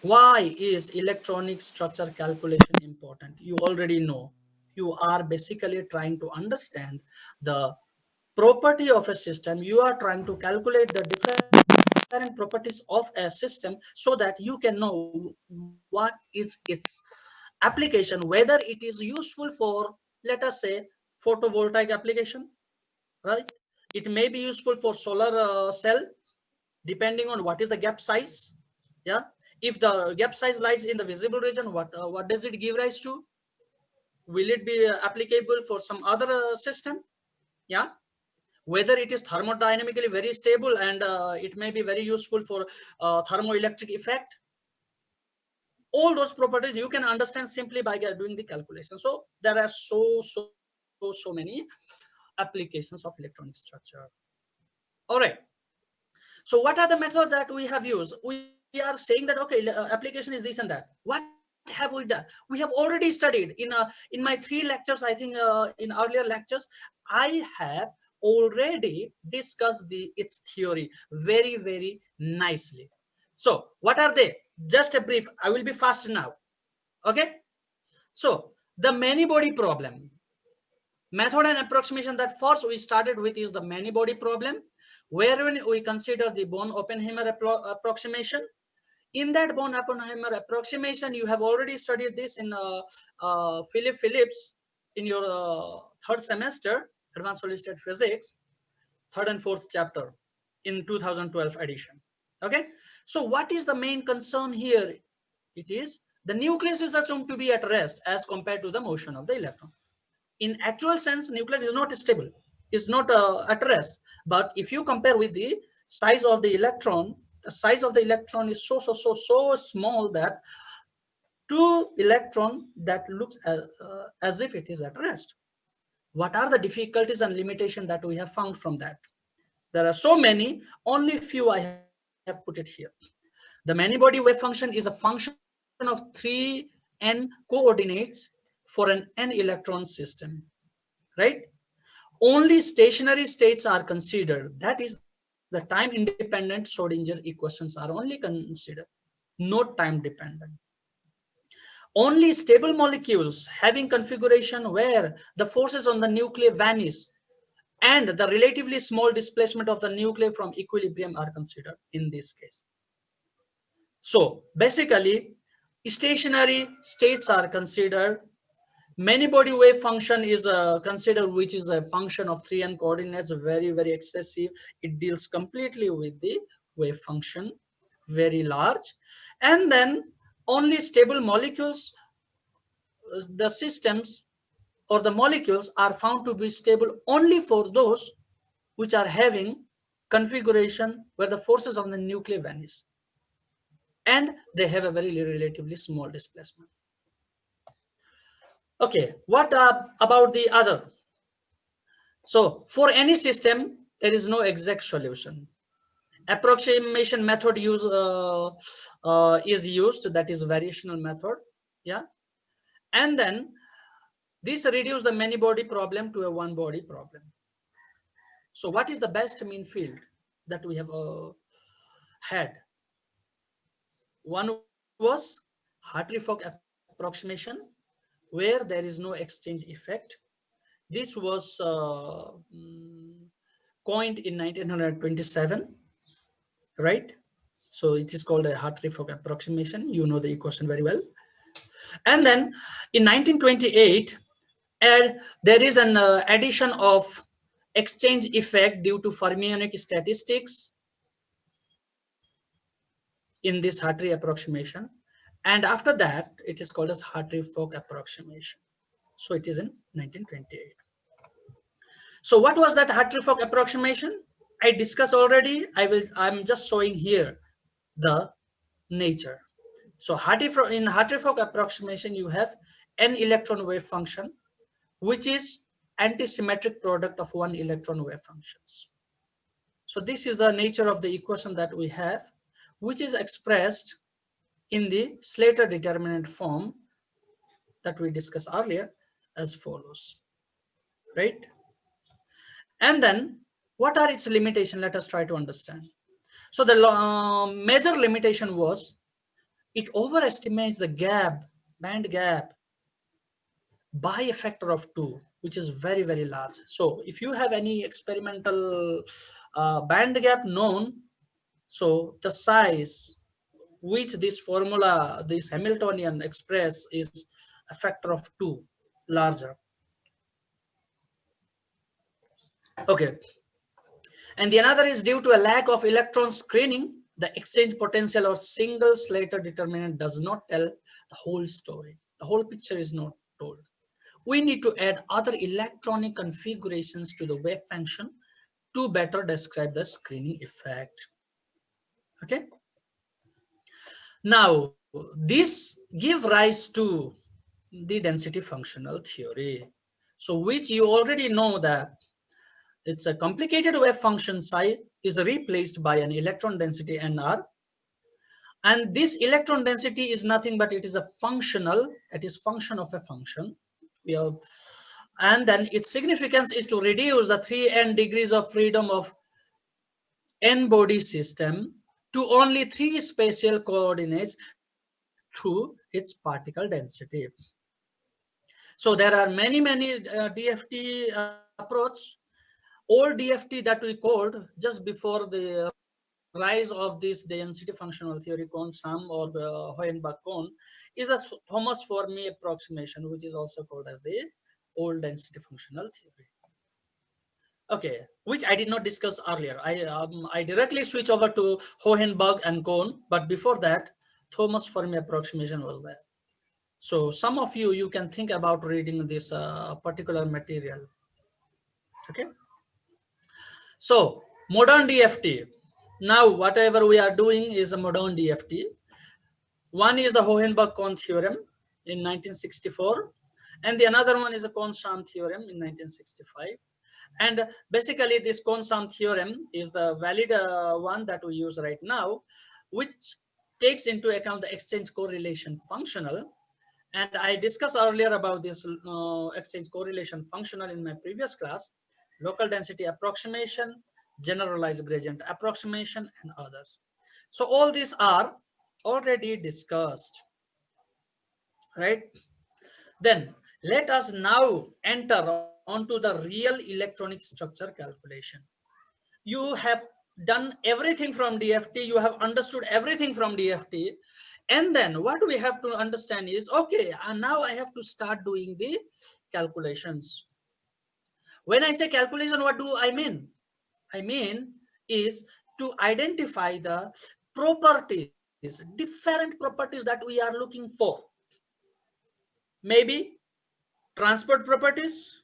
Why is electronic structure calculation important? You already know. You are basically trying to understand the property of a system. You are trying to calculate the different properties of a system so that you can know what is its application, whether it is useful for, let us say, photovoltaic application, right? It may be useful for solar cell, depending on what is the gap size. Yeah, if the gap size lies in the visible region, what does it give rise to? Will it be applicable for some other system? Yeah, whether it is thermodynamically very stable and it may be very useful for thermoelectric effect. All those properties you can understand simply by doing the calculation. So there are so many applications of electronic structure. All right, so what are the methods that we have used? We are saying that okay, application is this and that. What have we done? We have already studied in my 3 lectures, I think, in earlier lectures. I have already discussed its theory very nicely. So what are they? Just a brief. I will be fast now. Okay. So the many body problem method and approximation that first we started with is the many body problem, wherein we consider the Born-Oppenheimer approximation. In that Born-Oppenheimer approximation, you have already studied this in Philip Phillips in your third semester, Advanced Solid State Physics, third and fourth chapter in 2012 edition. Okay, so what is the main concern here? It is the nucleus is assumed to be at rest as compared to the motion of the electron. In actual sense, nucleus is not stable, is not at rest. But if you compare with the size of the electron, the size of the electron is so small that to electron that looks as if it is at rest. What are the difficulties and limitations that we have found from that? There are so many, only few I have put it here. The many body wave function is a function of 3n coordinates for an n electron system, right? Only stationary states are considered. That is, the time independent Schrodinger equations are only considered, not time dependent. Only stable molecules having configuration where the forces on the nuclei vanish and the relatively small displacement of the nuclei from equilibrium are considered in this case. So basically, stationary states are considered. Many body wave function is considered, which is a function of 3n coordinates, very excessive. It deals completely with the wave function, very large. And then only stable molecules, the systems or the molecules are found to be stable only for those which are having configuration where the forces of the nuclei vanish and they have a very relatively small displacement. Okay, what about the other? So for any system, there is no exact solution. Approximation method is used, that is variational method. Yeah, and then this reduces the many body problem to a one body problem. So what is the best mean field that we have had? One was Hartree-Fock approximation, where there is no exchange effect. This was coined in 1927, right? So it is called a Hartree-Fock approximation. You know the equation very well. And then in 1928, there is an addition of exchange effect due to fermionic statistics in this Hartree approximation. And after that, it is called as Hartree-Fock approximation. So it is in 1928. So what was that Hartree-Fock approximation? I discussed already. I'm just showing here the nature. So in Hartree-Fock approximation, you have n electron wave function, which is antisymmetric product of one electron wave functions. So this is the nature of the equation that we have, which is expressed in the Slater determinant form that we discussed earlier as follows, right? And then what are its limitations? Let us try to understand. So the major limitation was it overestimates the gap, band gap, by a factor of 2, which is very, very large. So if you have any experimental band gap known, so the size which this formula, this Hamiltonian express, is a factor of 2 larger. Okay. And the another is due to a lack of electron screening, the exchange potential or single Slater determinant does not tell the whole story. The whole picture is not told. We need to add other electronic configurations to the wave function to better describe the screening effect. Okay. Now, this give rise to the density functional theory. So, which you already know that it's a complicated wave function psi is replaced by an electron density nr, and this electron density is nothing but it is a functional, it is function of a function. We have, and then its significance is to reduce the 3n degrees of freedom of n body system to only 3 spatial coordinates through its particle density. So there are many DFT approach. Old DFT that we called just before the rise of this density functional theory, Kohn-Sham or Hohenbach-Kohn, is the Thomas Fermi approximation, which is also called as the old density functional theory. Okay, which I did not discuss earlier. I directly switch over to Hohenbach and Kohn, but before that, Thomas Fermi approximation was there. So some of you can think about reading this particular material. Okay. So modern DFT. Now whatever we are doing is a modern DFT. One is the Hohenbach-Kohn theorem in 1964, and the another one is a Kohn-Sham theorem in 1965. And basically this Kohn-Sham theorem is the valid one that we use right now, which takes into account the exchange correlation functional. And I discussed earlier about this exchange correlation functional in my previous class, local density approximation, generalized gradient approximation, and others. So all these are already discussed, right? Then let us now enter onto the real electronic structure calculation. You have done everything from DFT, you have understood everything from DFT, and then what we have to understand is, okay, and now I have to start doing the calculations. When I say calculation, what do I mean? I mean is to identify the properties, different properties that we are looking for. Maybe transport properties,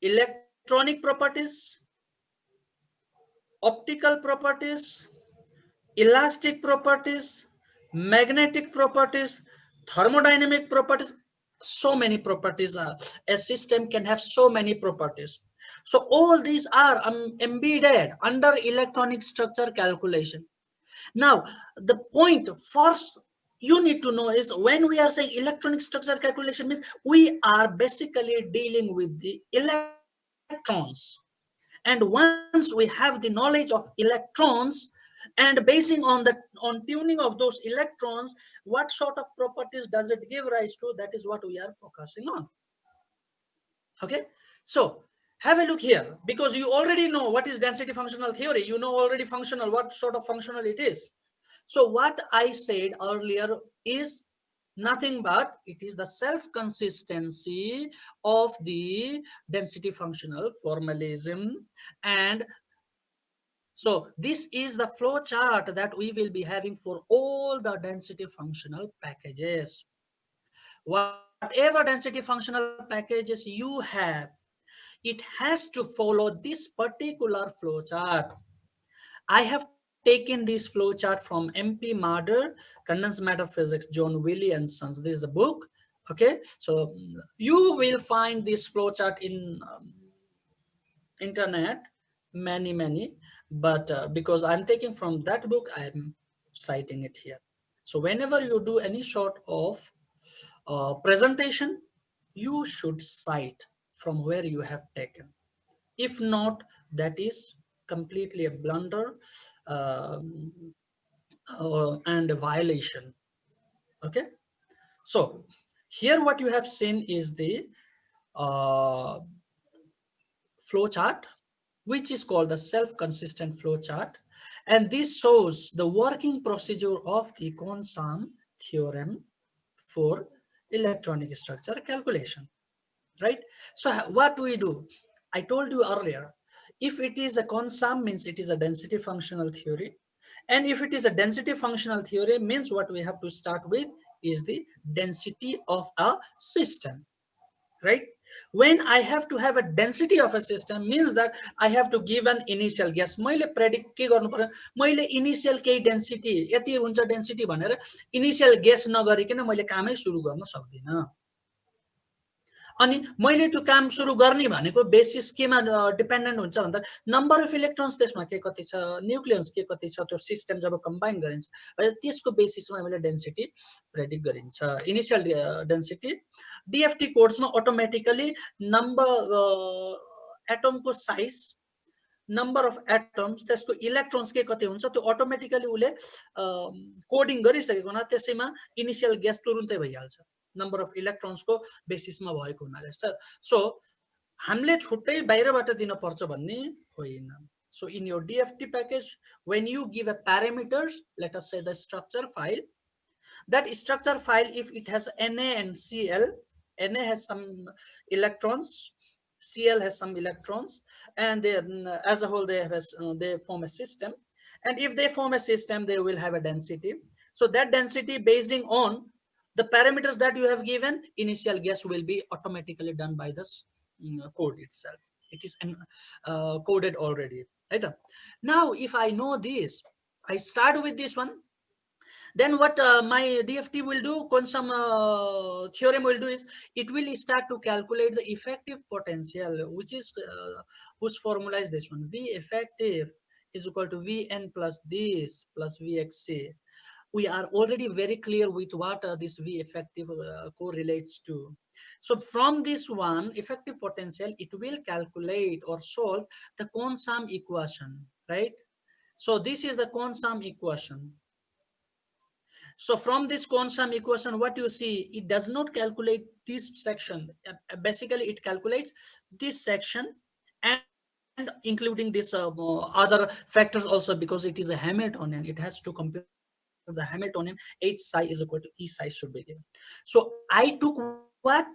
electronic properties, optical properties, elastic properties, magnetic properties, thermodynamic properties. So many properties are. A system can have so many properties. So all these are embedded under electronic structure calculation. Now, the point first you need to know is, when we are saying electronic structure calculation, means we are basically dealing with the electrons. And once we have the knowledge of electrons, and basing on tuning of those electrons, what sort of properties does it give rise to, that is what we are focusing on. Okay, so have a look here, because you already know what is density functional theory. You know already functional, what sort of functional it is. So what I said earlier is nothing but it is the self-consistency of the density functional formalism. And so this is the flow chart that we will be having for all the density functional packages. Whatever density functional packages you have, it has to follow this particular flow chart. I have taken this flow chart from MP Marder, Condensed Matter Physics, John Wiley and Sons. This is a book. Okay, so you will find this flow chart in internet, many, but because I'm taking from that book, I'm citing it here. So whenever you do any sort of presentation, you should cite from where you have taken. If not, that is completely a blunder. and violation. Okay, so here what you have seen is the uh, flow chart, which is called the self-consistent flow chart, and this shows the working procedure of the Kohn-Sham theorem for electronic structure calculation, right? So what we do, I told you earlier, if it is a Kohn-Sham means it is a density functional theory, and if it is a density functional theory means what we have to start with is the density of a system, right? When I have to have a density of a system means that I have to give an initial guess. मैले predict के गर्नु पर्यो, मैले initial केही density यति हुन्छ density भनेर initial guess नगरिकन मैले कामै सुरु गर्न सक्दिन। अनि मैले त्यो काम सुरु गर्ने भनेको बेसिस केमा डिपेन्डेन्ट हुन्छ भन्दा नम्बर अफ इलेक्ट्रोन्स त्यसमा के कति छ, न्यूक्लियन्स के कति छ, त्यो सिस्टम जब कम्बाइन गरिन्छ त्यसको बेसिसमा हामीले डेन्सिटी प्रेडिक्ट गरिन्छ। इनिशियल डेन्सिटी डीएफटी कोड्समा अटोमेटिकली नम्बर एटमको साइज, नम्बर अफ एटम्स, त्यसको इलेक्ट्रोन्स के कति हुन्छ त्यो अटोमेटिकली उले कोडिङ गरिसकेको हुना त्यसैमा इनिशियल गेस तुरुन्तै भइहाल्छ नम्बर अफ इलेक्ट्रोन्सको बेसिसमा भएको हुनाले। सो हामीले छुट्टै बाहिरबाट दिन पर्छ भन्ने होइन। So in your DFT package, when you give a parameters, let us say the structure file, that structure file, if it has Na and Cl, Na has some electrons, Cl has some electrons, and they, as a whole, they form a system. And if they form a system, they will have a density. So that density, basing on the parameters that you have given, initial guess will be automatically done by this code itself. It is coded already. Right? Now, if I know this, I start with this one. Then what my DFT will do, Kohn-Sham theorem will do is, it will start to calculate the effective potential, which is whose formula is this one. V effective is equal to Vn plus this plus Vxc. We are already very clear with what this V effective correlates to. So from this one, effective potential, it will calculate or solve the Kohn-Sham equation, right? So this is the Kohn-Sham equation. So from this Kohn-Sham equation, what you see, it does not calculate this section. Basically, it calculates this section and including this other factors also, because it is a Hamiltonian. It has to compute the Hamiltonian. H psi is equal to E psi should be given. So I took what?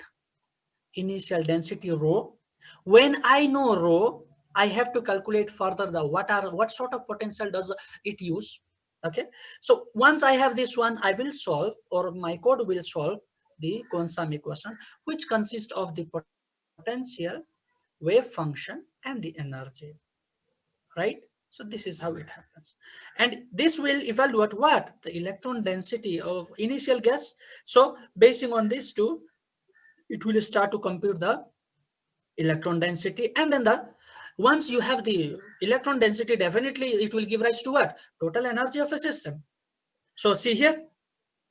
Initial density rho. When I know rho, I have to calculate further the what sort of potential does it use. Okay, so once I have this one, I will solve, or my code will solve the Kohn-Sham equation, which consists of the potential, wave function, and the energy, right? So this is how it happens. And this will evaluate what? The electron density of initial gas. So basing on these two, it will start to compute the electron density, and then once you have the electron density, definitely it will give rise to what? Total energy of a system. So see here,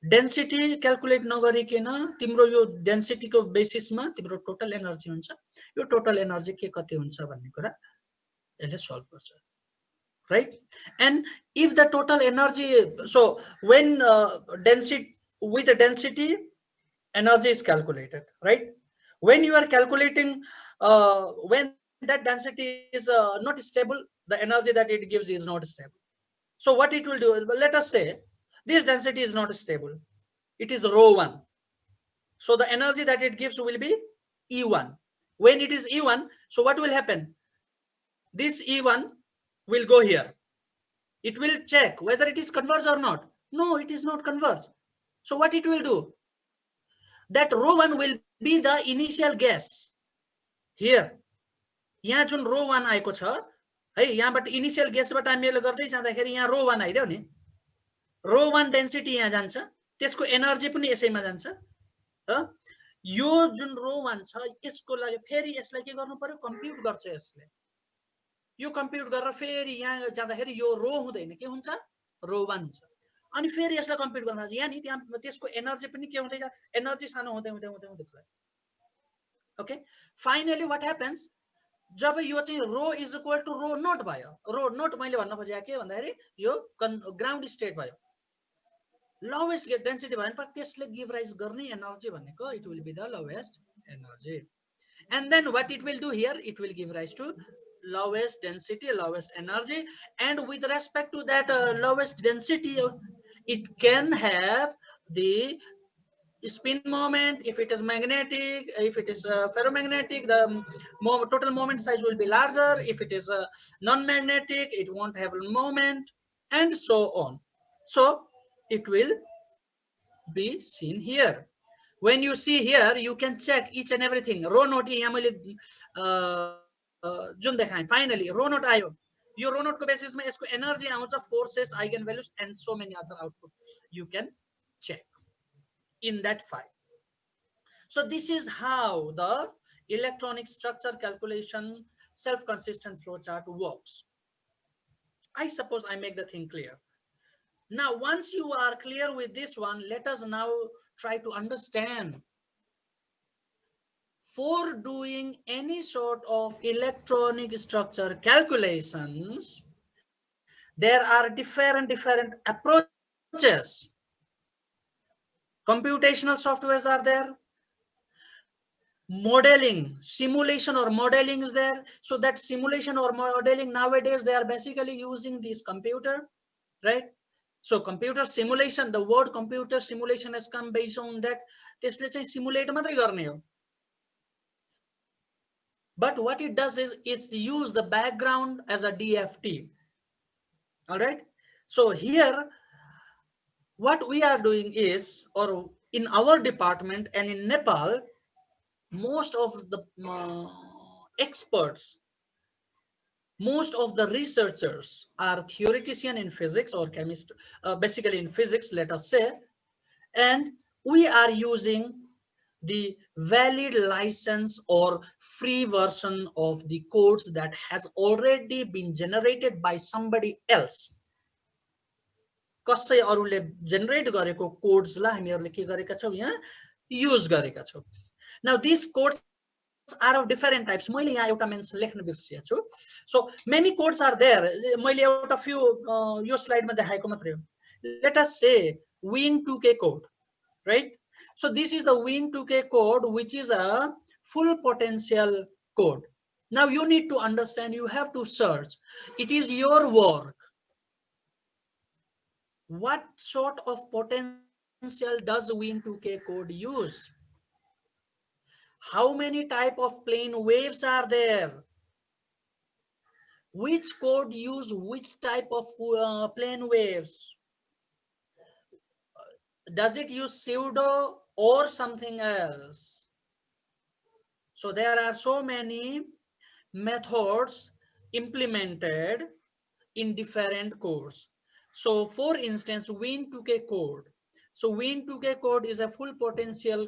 density calculate नगरिकन तिम्रो यो density को basis मा तिम्रो total energy हुन्छ। यो total energy के कति हुन्छ भन्ने कुरा यसले solve गर्छ, right? And if the total energy, so when density, with the density, energy is calculated, right? When you are calculating, when that density is not stable, the energy that it gives is not stable. So what it will do, let us say this density is not stable, it is rho1. So the energy that it gives will be E1. When it is E1, so what will happen? This E1 will go here. It will check whether it is converged or not. No, it is not converged. So what it will do? That rho1 will be the initial guess. Here, यहाँ जुन rho1 आएको छ है, यहाँबाट initial गेसबाट हामीले गर्दै जाँदाखेरि यहाँ rho1 आइदियो नि, rho1 डेन्सिटी यहाँ जान्छ, त्यसको एनर्जी पनि यसैमा जान्छ। यो जुन rho1 छ यसको लागि फेरि यसलाई के गर्नु पर्यो? कम्प्युट गर्छ यसले। यो कम्प्युट गरेर फेरि यहाँ जाँदाखेरि यो रो हुँदैन, के हुन्छ? rho1 हुन्छ। अनि फेरि यसलाई कम्प्युट गर्न जान्छ, यहाँ नि त्यहाँ त्यसको एनर्जी पनि के हुँदै जान्छ? एनर्जी सानो हुँदै हुँदै हुँदै हुँदै गयो। ओके, फाइनली व्हाट हैपेंस, जब यो चाहिँ rho is equal to rho naught भयो, रो नोट मैले भन्न खोजेको के भन्दाखेरि यो ग्राउन्ड स्टेट भयो। lowest density भयो भने त्यसले give rise गर्ने energy भनेको it will be the lowest energy. And then what it will do here, it will give rise to lowest density, lowest energy, and with respect to that lowest density, it can have the spin moment. If it is magnetic, if it is ferromagnetic, the total moment size will be larger. If it is non-magnetic, it won't have moment, and so on. So it will be seen here. When you see here, you can check each and everything. Rho naught यहाँ मैले जुन देखाएँ, finally rho naught आयो. यो rho naught को basis में इसको energy आउँछ, forces, eigenvalues, and so many other output. You can check in that file. So this is how the electronic structure calculation self-consistent flowchart works. I suppose I make the thing clear. Now, once you are clear with this one, let us now try to understand. For doing any sort of electronic structure calculations, there are different approaches. Computational softwares are there. Modeling, simulation or modeling is there. So that simulation or modeling nowadays, they are basically using this computer, right? So computer simulation, the word computer simulation has come based on that. त्यसले चाहिँ simulate मात्रै गर्ने हो. But what it does is it uses the background as a DFT. All right. So here, what we are doing is, or in our department and in Nepal, most of the experts, most of the researchers are theoretician in physics or chemist, basically in physics, let us say, and we are using the valid license or free version of the codes that has already been generated by somebody else. कसै अरूले generate गरेको कोड्सलाई हामीहरूले के गरेका छौं यहाँ use गरेका छौं. Now these codes are of different types. मैले यहाँ एउटा मेन्स लेख्न बिर्सिएको छु. So many codes are there. मैले एउटा few यो स्लाइडमा देखाएको मात्रै हो. Let us say Win2K code, right? So this is the Win2K code, which is a full potential code. Now you need to understand, you have to search. It is your work. What sort of potential does Win2K code use? How many type of plane waves are there? Which code use which type of plane waves? Does it use pseudo or something else? So there are so many methods implemented in different codes. So for instance, Win2K code. So Win2K code is a full potential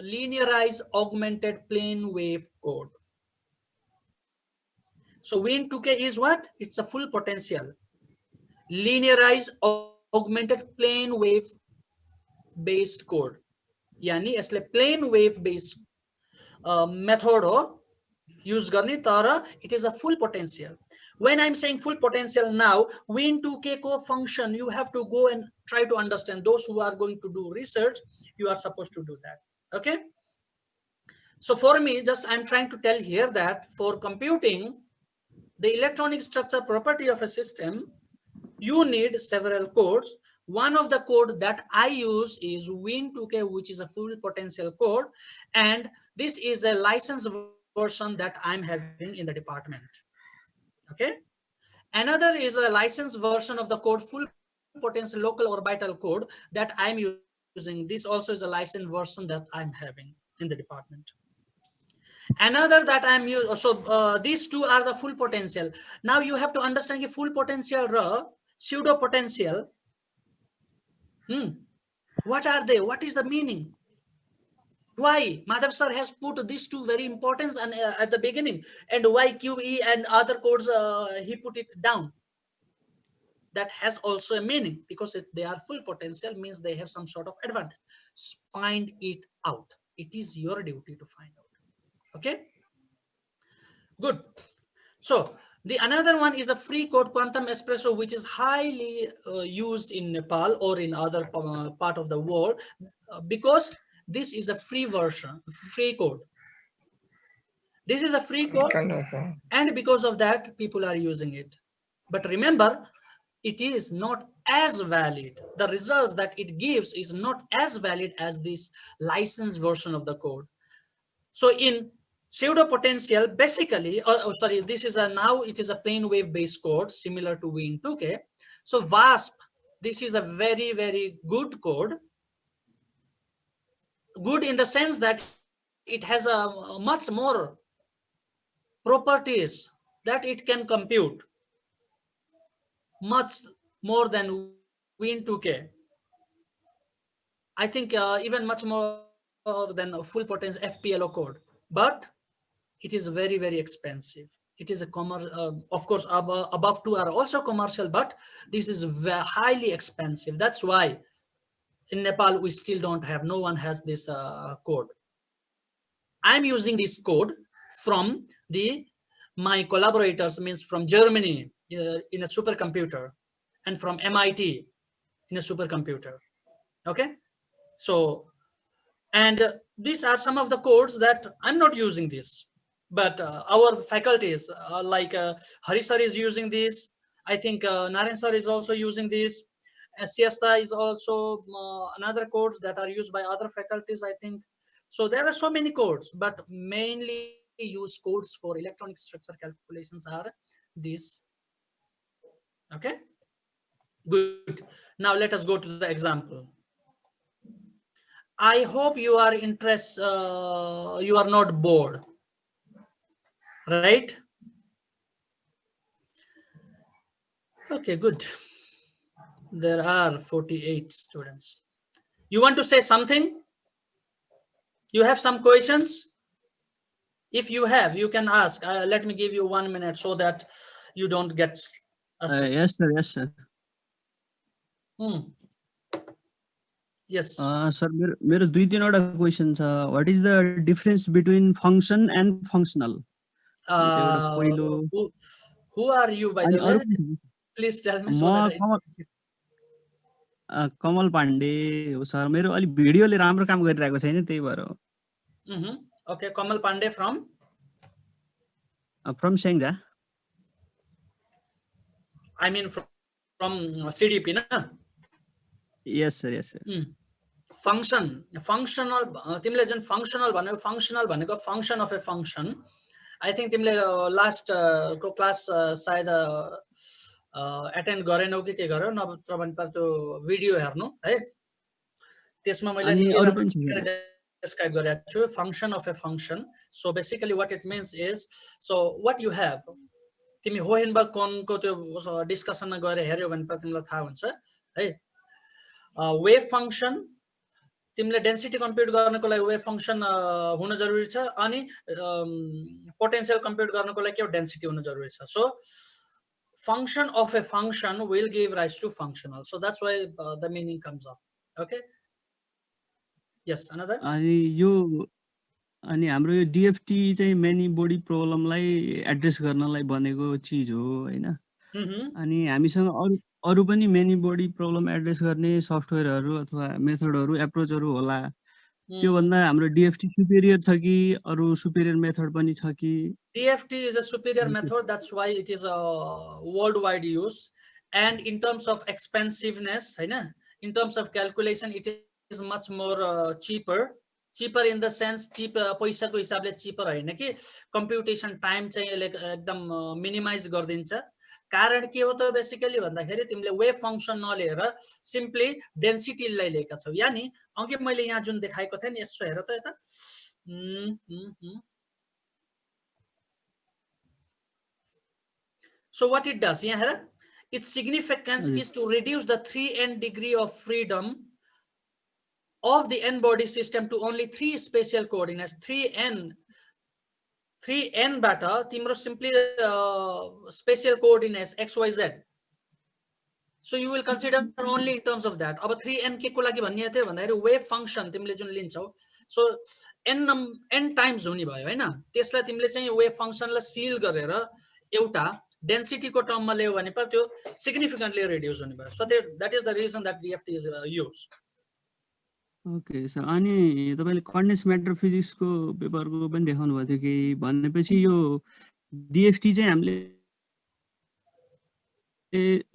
linearized augmented plane wave code. So Win2K is what? It's a full potential linearized augmented plane wave based code. Yani यसले plane wave based method हो use गर्ने, तर it is a full potential. When I'm saying full potential now, Win2K co function, you have to go and try to understand. Those who are going to do research, you are supposed to do that. Okay. So for me, just I'm trying to tell here that for computing the electronic structure property of a system, you need several codes. One of the code that I use is Win2K, which is a full potential code. And this is a licensed version that I'm having in the department. Okay. Another is a licensed version of the code, full potential local orbital code, that I'm using. This also is a licensed version that I'm having in the department. Another that I'm using, so these two are the full potential. Now you have to understand the full potential, pseudo potential. What are they? What is the meaning? Why Madhav sir has put these two very important and at the beginning, and why QE and other codes he put it down? That has also a meaning, because if they are full potential means they have some sort of advantage. Find it out. It is your duty to find out. Okay, good. So The another one is a free code quantum espresso, which is highly used in Nepal or in other part of the world, because this is a free version, free code. This is a free code, and because of that, people are using it. But remember, it is not as valid. The results that it gives is not as valid as this licensed version of the code. So in pseudo potential, basically, sorry, this is a now it is a plane wave based code similar to Win2K. So VASP, this is a very, very good code. Good in the sense that it has a much more properties that it can compute much more than Win2K. I think even much more than a full potential FPLO code. But it is very, very expensive. It is a of course, above two are also commercial, but this is highly expensive. That's why in Nepal we still don't have, no one has this code. I'm using this code from my collaborators, means from Germany in a supercomputer, and from MIT in a supercomputer. Okay, so and these are some of the codes that I'm not using this, but our faculties like Hari sir is using this. I think Naren sir is also using this. Siesta is also another codes that are used by other faculties, I think. So there are so many codes, but mainly used codes for electronic structure calculations are these. Okay, good. Now let us go to the example. I hope you are interested. You are not bored, right? Okay, good. There are 48 students. You want to say something? You have some questions? If you have, you can ask. Let me give you 1 minute so that you don't get asleep. Yes, sir. Yes, sir. Yes. Sir, मेरो 2-3 question छ. What is the difference between function and functional? Who are you, by the way? Please tell me so that कमल पाण्डे हो sir. मेरो अलि भिडियोले राम्रो काम गरिरहेको छैन, त्यही भएर हो. Okay, Kamal Pandey from Sengja. I mean from CDP, na? Yes, sir. Yes, sir. Functional तिमीले जुन functional भनेको function of a function. I think तिमीले last को class सायद attend गरेनौ कि के गर्यौ, नत्र भने त्यो भिडियो हेर्नु है. त्यसमा मैले describe गरेको छु function of a function. So basically what it means is, so what you have, तिमी होहेनबर्ग कोनको त्यो डिस्कसनमा गएर हेर्यौ भने तिमीलाई थाहा हुन्छ है. वेभ फंक्शन तिमीले डेन्सिटी कम्प्युट गर्नको लागि वेभ फंक्शन हुन जरुरी छ, अनि पोटेन्शियल कम्प्युट गर्नको लागि के डेन्सिटी हुन जरुरी छ. सो function of a function will give rise to functional. So that's why the meaning comes up. Okay. Yes, another. अनि हाम्रो यो DFT चाहिँ मेनी बडी प्रब्लमलाई एड्रेस गर्नलाई बनेको चीज हो हैन. अनि हामीसँग अरु पनि मेनी बडी प्रब्लम एड्रेस गर्ने सफ्टवेयरहरु अथवा मेथडहरु एप्रोचहरु होला. त्यो भन्दा हाम्रो DFT सुपेरियर छ कि अरु सुपेरियर मेथड पनि छ कि? DFT is a superior method. That's why it is a worldwide use. And in terms of expensiveness, in terms of calculation, it is much more cheaper. Cheaper in the sense cheap पैसा को हिसाबले cheaper हैन कि computation time चाहिँ यसले एकदम minimize गर्दिन्छ. कारण के हो त बेसिकली भन्दाखेरि तिमीले वेभ फंक्शन नलिएर सिम्पली डेन्सिटी लाई लिएका छौ. यानी अघि मैले यहाँ जुन देखाएको थिए नि, यसो हेर त यता. So what it does, its significance is to reduce the 3n degree of freedom of the n body system to only 3 spatial coordinates. 3n bata timro simply spatial coordinates xyz. So you will consider only in terms of that. अब 3n के को लागि भन्ने थियो भन्दाखेरि wave function तिमीले जुन लिन्छौ, सो n times हुने भयो हैन. त्यसलाई तिमीले चाहिँ वेभ फंक्शनलाई सिल गरेर एउटा डेन्सिटी को टर्ममा ल्यायो भने पनि त्यो सिग्निफिकेन्टली रिड्युस हुने भयो. So that is the region that DFT is use. Okay sir, अनि तपाईले कन्डेन्स म्याटर फिजिक्सको पेपरको पनि देखाउनु भएको थियो कि, भनेपछि यो DFT चाहिँ हामीले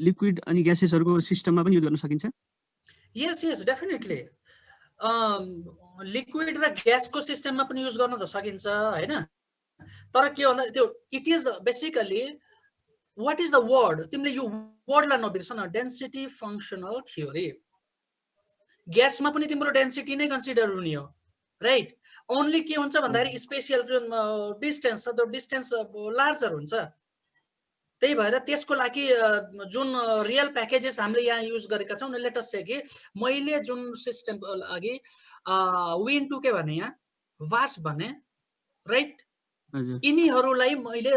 लिक्विड अनि ग्यासेसहरुको सिस्टममा पनि युज गर्न सकिन्छ? Yes definitely. लिक्विड र ग्यासको सिस्टममा पनि युज गर्न त सकिन्छ हैन. तर के भन्दा त्यो it is basically what is the word, तिमीले यो वर्डलाई नबिर्सन, डेन्सिटी फंक्शनल थ्योरी. ग्यासमा पनि तिम्रो डेन्सिटी नै कन्सिडर हुने हो, राइट. ओन्ली के हुन्छ भन्दाखेरि स्पेसियल जुन डिस्टेन्स छ त्यो डिस्टेन्स लार्जर हुन्छ. त्यही भएर त्यसको लागि जुन रियल प्याकेजेस हामीले यहाँ युज गरेका छौँ, लेट अस से कि मैले जुन सिस्टमको लागि विन टु के भने यहाँ वास भने, राइट. यिनीहरूलाई मैले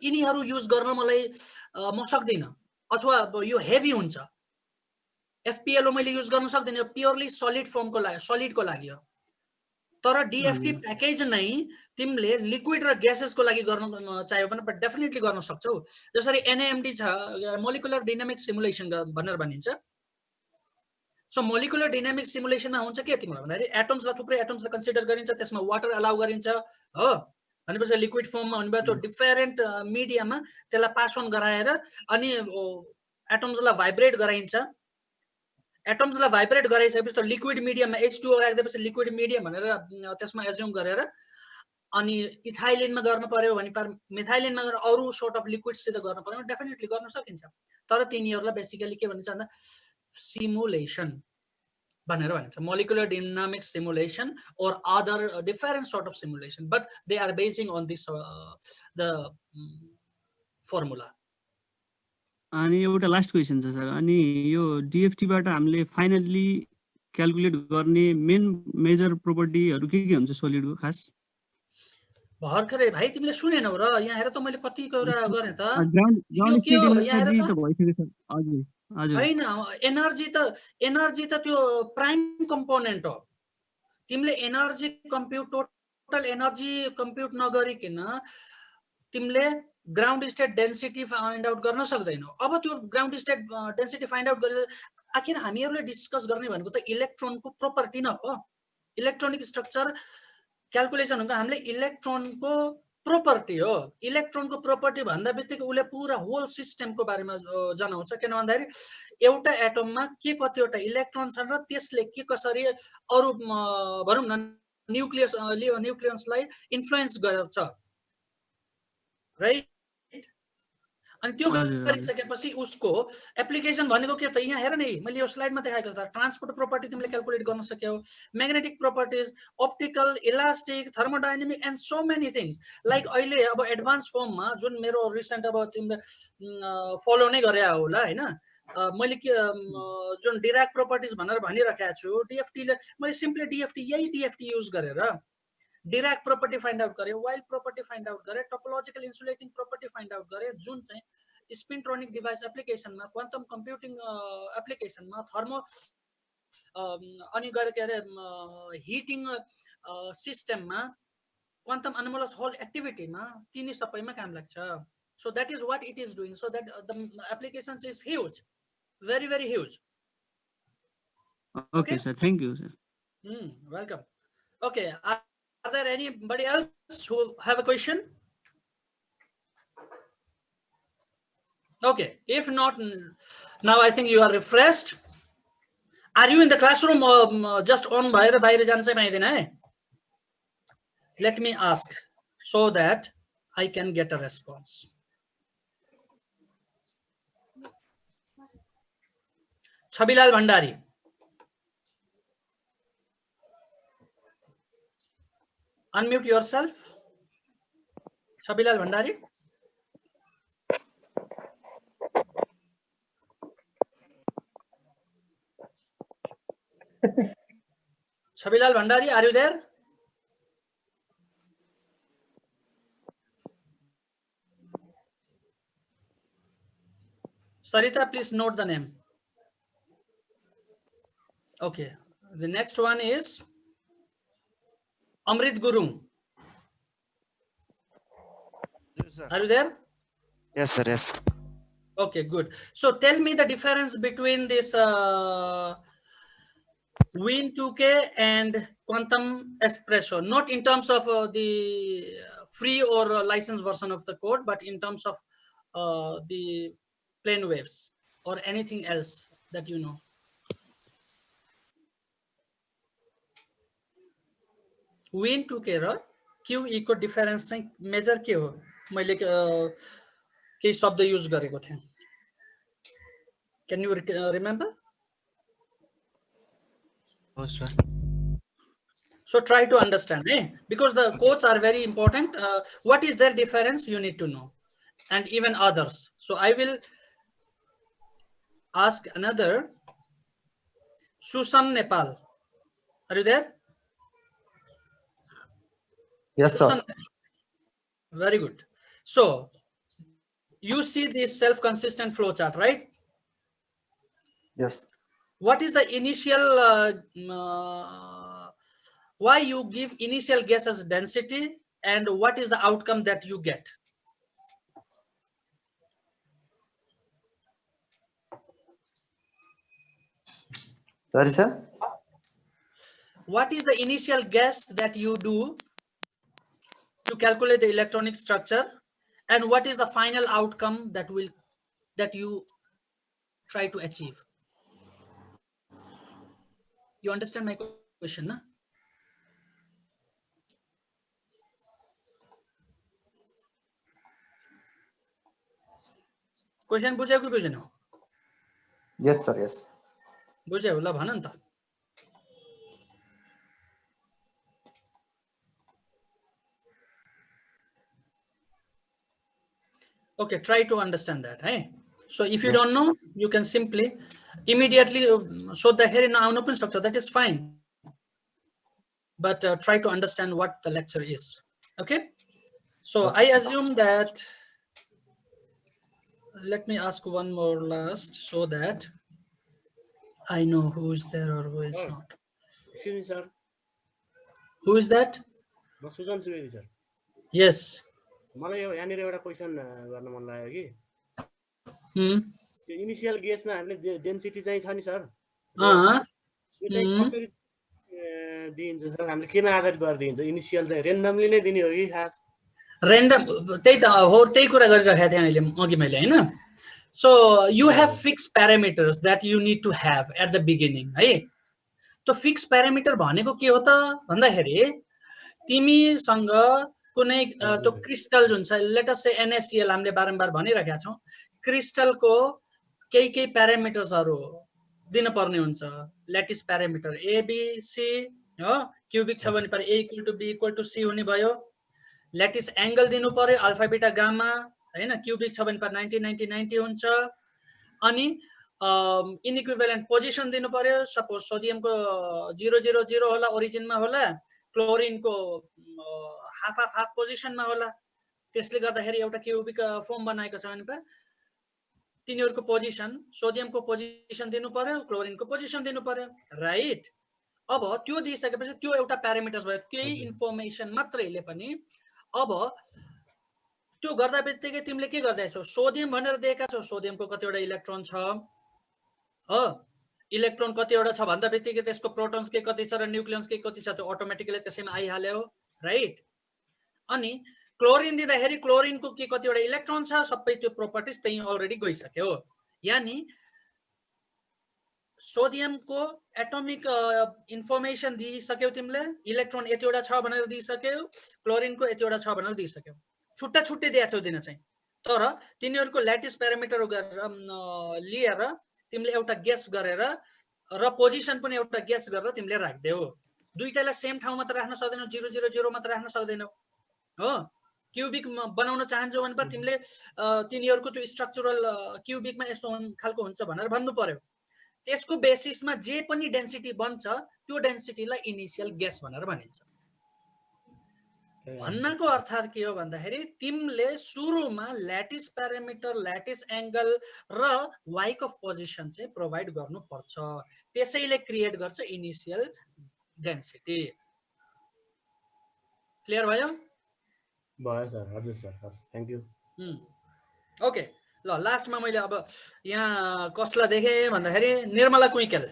यिनीहरू युज गर्न मलाई म सक्दिनँ, अथवा यो हेभी हुन्छ. FPLO मैले युज गर्न सक्दिनँ, प्योरली सलिड फर्मको लागि, सलिडको लागि हो. तर DFT प्याकेज नै तिमीले लिक्विड र ग्यासेसको लागि गर्न चाह्यो भने डेफिनेटली गर्न सक्छौ. जसरी NAMD छ, मोलिकुलर डायनामिक सिमुलेसन भनेर भनिन्छ. सो मोलिकुलर डायनामिक सिमुलेसनमा हुन्छ के तिम्रो भन्दाखेरि एटम्सलाई, थुप्रै एटम्सलाई कन्सिडर गरिन्छ, त्यसमा वाटर अलाउ गरिन्छ हो. भनेपछि लिक्विड फर्ममा हुने भयो त्यो डिफरेन्ट मिडियामा त्यसलाई पास अन गराएर अनि एटम्सलाई भाइब्रेट गराइन्छ. एटम्सलाई भाइब्रेट गराइसकेपछि त लिक्विड मिडियममा H2O राख्दिएपछि लिक्विड मिडियम भनेर त्यसमा एज्युम गरेर अनि इथाइलिनमा गर्न पर्यो भने मिथाइलिनमा गरेर अरू सोर्ट अफ लिक्विडसित गर्न पर्यो भने डेफिनेटली गर्न सकिन्छ. तर तिनीहरूलाई बेसिकली के भनिन्छ भन्दा सिमुलेसन भनेर भनिन्छ, molecular dynamic simulation or other different sort of simulation, but they are basing on this the formula. अनि एउटा लास्ट क्वेसन छ सर, अनि यो DFT बाट हामीले फाइनली क्याल्कुलेट गर्ने मेन मेजर प्रोपर्टीहरु के हुन्छ सोलिडको खास? भर्खरै भाइ तिमीले सुनेनौ र? यहाँ हेर त मैले कति कुरा गरे त. ग्राउन्ड स्टेट एनर्जी त भइसक्यो सर. हजुर हजुर. हैन, एनर्जी त त्यो प्राइम कम्पोनेन्ट हो. तिमीले एनर्जी कम्प्युट, टोटल एनर्जी कम्प्युट नगरिकन तिमीले ground state density find out गर्न सक्दैनौ. अब त्यो ground state density find out गरेर आखिर हामीहरूले डिस्कस गर्ने भनेको त इलेक्ट्रोनको प्रोपर्टी न हो. इलेक्ट्रोनिक स्ट्रक्चर क्याल्कुलेसन भनेको हामीले इलेक्ट्रोनको प्रोपर्टी हो. इलेक्ट्रोनको प्रोपर्टी भन्दा बित्तिकै उसले पुरा होल सिस्टमको बारेमा जनाउँछ. किन भन्दाखेरि एउटा एटममा के कतिवटा इलेक्ट्रोन छन् र त्यसले के कसरी अरू भनौँ न न्युक्लियसलाई इन्फ्लुएन्स गर्छ, राइट. अनि त्यो गरिसकेपछि उसको एप्लिकेसन भनेको के त यहाँ हेर नि, मैले यो स्लाइडमा देखाएको छ. ट्रान्सपोर्ट प्रोपर्टी तिमीले क्याल्कुलेट गर्न सक्यौ, magnetic properties, optical, elastic, thermodynamic and so many things. Like अहिले अब एडभान्स फर्ममा जुन मेरो रिसेन्ट अब तिमीले फलो नै गरे होला हैन, मैले के जुन डिराक प्रोपर्टिज भनेर भनिराखेको छु, DFT ले मैले सिम्पली DFT युज गरेर डिराक प्रोपर्टी फाइन्ड आउट गरे, वाइल्ड प्रोपर्टी फाइन्ड आउट गरे, टोपोलोजिकल इन्सुलेटिङ प्रोपर्टी फाइन्ड आउट गरे, जुन चाहिँ स्पिनट्रोनिक डिभाइस एप्लिकेसनमा, क्वान्टम कम्प्युटिङ एप्लिकेसनमा, थर्मो अनि गरे के अरे हिटिङ सिस्टममा, क्वान्टम एनोमलस होल एक्टिभिटीमा, तिनी सबैमा काम लाग्छ. So that is what it is doing. So that the applications is huge, very very huge. Okay sir, thank you sir. Welcome. Okay, are there anybody else who have a question? Okay, if not, now I think you are refreshed. Are you in the classroom or just on bahira jan chai paidena hai? Let me ask so that I can get a response. Chabilal Bhandari. Unmute yourself. Chabilal Bhandari. Chabilal Bhandari, are you there? Sarita, please note the name. Okay, the next one is Amrit Guru. Yes, sir. Are you there? Yes, sir. Yes. Okay, good. So tell me the difference between this Win2K and Quantum Espresso, not in terms of the free or licensed version of the code, but in terms of the plane waves or anything else that you know. Win2K र QE को difference चाहिँ major के हो? मैले केही शब्द use गरेको थिएँ. Can you remember? Oh, sir. So try to understand, because the codes are very important. What is their difference? You need to know, and even others. So I will ask another. Susan Nepal, are you there? Yes, Susan, sir. very good. So you see this self-consistent flowchart, right? Yes. What is the initial? Why you give initial guess as density, and what is the outcome that you get? Sorry, sir. What is the initial guess that you do to calculate the electronic structure, and what is the final outcome that you try to achieve? You understand my question, na? Question बुझ्यो कि बुझेन? Yes, sir. Yes. बुझ्यो ल भन नि त. Okay, try to understand that, hey? So if you don't know, you can simply immediately सोद्धा हेरि नआउनु पनि सक्छ, that is fine. But try to understand what the lecture is. Okay? So I assume that, let me ask one more last so that I know who is there or who is not. Sir. Who is that? Sujan Trivedi, sir. Yes. मलाई यो यहाँनिर एउटा question गर्न मन लाग्यो कि Hmm. Initial गेसमा हामीले density चाहिँ छ नि सर, यो चाहिँ कसरी दिइन्छ सर? हामीले केमा आधारित गरेर दिइन्छ? इनिशियल चाहिँ रेन्डमली नै दिने हो कि खास? रेन्डम, त्यही त हो, त्यही कुरा गरिरहेको थिएँ अहिले अघि मैले, हैन? So you have fix parameters that you need to have at the beginning, है? त्यो फिक्स प्यारामिटर भनेको के हो त भन्दाखेरि तिमीसँग कुनै त्यो क्रिस्टल जुन छ, लेट अस से NaCl हामीले बारम्बार भनिरहेका छौँ, क्रिस्टलको केही प्यारामिटर्सहरू दिनुपर्ने हुन्छ. ल्याटिस प्यारामिटर ABC हो, क्युबिक छ भने पर A = B = C हुने भयो. ल्याटिस एंगल दिनु पर्यो, अल्फा बीटा गामा, हैन? क्युबिक छ भने पर 90 90 90 हुन्छ. अनि इनइक्विभ्यालेन्ट पोजिसन दिनु पर्यो. सपोज सोडियमको 0 0 0 होला, ओरिजिनमा होला, क्लोरिनको हाफ पोजिसनमा होला. त्यसले गर्दाखेरि एउटा क्युबिक फर्म बनाएको छ भने पर तिनीहरुको पोजिसन, सोडियमको पोजिसन दिनु पर्यो, क्लोरिनको पोजिसन दिनु पर्यो, राइट? अब त्यो दिइसकेपछि त्यो एउटा प्यारामिटर्स भयो. त्यही इन्फर्मेसन मात्रैले पनि अब त्यो गर्दा बित्तिकै तिमीले के गर्दैछौ? सोडियम भनेर दिएका छौ, सोडियमको कतिवटा इलेक्ट्रोन छ हो, इलेक्ट्रोन कतिवटा छ भन्दा बित्तिकै त्यसको प्रोटोन्स के कति छ र न्यूक्लियन्स के कति छ त्यो अटोमेटिकली त्यसैमा आइहाल्यो, राइट? अनि क्लोरिन दिँदाखेरि क्लोरिनको के कतिवटा इलेक्ट्रोन छ, सबै त्यो प्रोपर्टिज त्यही अलरेडी गइसक्यो. यानी सोडियमको एटोमिक इन्फर्मेसन दिइसक्यौ तिमीले, इलेक्ट्रोन यतिवटा छ भनेर दिइसक्यौ, क्लोरिनको यतिवटा छ भनेर दिइसक्यौ. छुट्टा छुट्टै दिएछौ दिन चाहिँ, तर तिनीहरुको ल्याटिस प्यारामिटर लिएर तिमीले एउटा गेस गरेर र पोजिसन पनि एउटा गेस गरेर तिमीले राख्देऊ. दुईटालाई सेम ठाउँमा त राख्न सक्दैनौ, 0 0 0 मा त राख्न सक्दैनौ हो. क्युबिक बनाउन चाहन्छौ भने पर तिमीले तिनीहरुको त्यो स्ट्रक्चरल क्युबिकमा यस्तो खालको हुन्छ भनेर भन्नु पर्यो. त्यसको बेसिसमा जे पनि डेन्सिटी बन्छ त्यो डेन्सिटीलाई इनिशियल गेस भनेर भनिन्छ. भन्नको अर्थ के हो भन्दाखेरि तिमीले सुरुमा ल्याटिस प्यारामिटर, ल्याटिस एंगल र वाइक अफ पोजिसन चाहिँ प्रोवाइड गर्नुपर्छ. त्यसैले क्रिएट गर्छ इनिशियल डेन्सिटी. क्लियर भयो? भयो सर. हजुर सर, थ्यांक यू. ओके ल लास्टमा मैले अब यहाँ कसलाई देखेँ भन्दाखेरि Nirmala Kuikel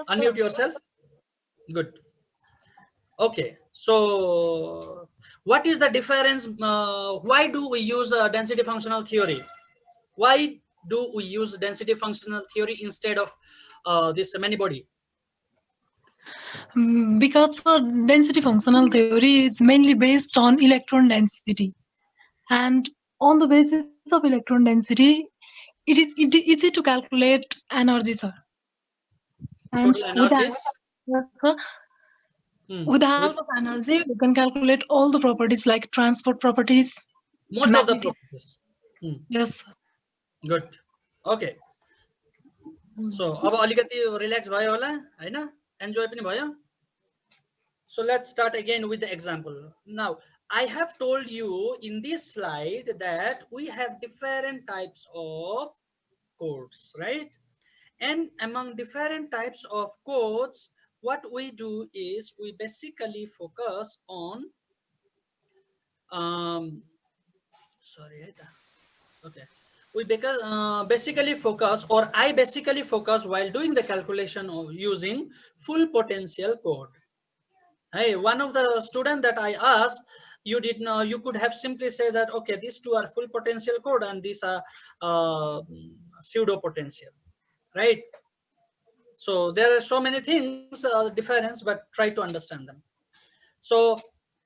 unmute yourself. Good. Okay, so what is the difference? Why do we use density functional theory? Why do we use density functional theory instead of this many body? Because density functional theory is mainly based on electron density, and on the basis of electron density, it is easy to calculate energy, sir. And Total energies. With the help of energy, we can calculate all the properties like transport properties. Most of the properties. Yes, sir. Good. Okay. So अब अलिकति relax भयो होला हैन, enjoy पनि भयो. So let's start again with the example. Now I have told you in this slide that we have different types of codes, right? And among different types of codes, what we do is we basically focus on okay, we basically focus, or I basically focus while doing the calculation of using full potential code. Hey, one of the student that I asked, you did know, you could have simply say that, okay, these two are full potential code and these are pseudo potential, right? So there are so many things difference, but try to understand them. So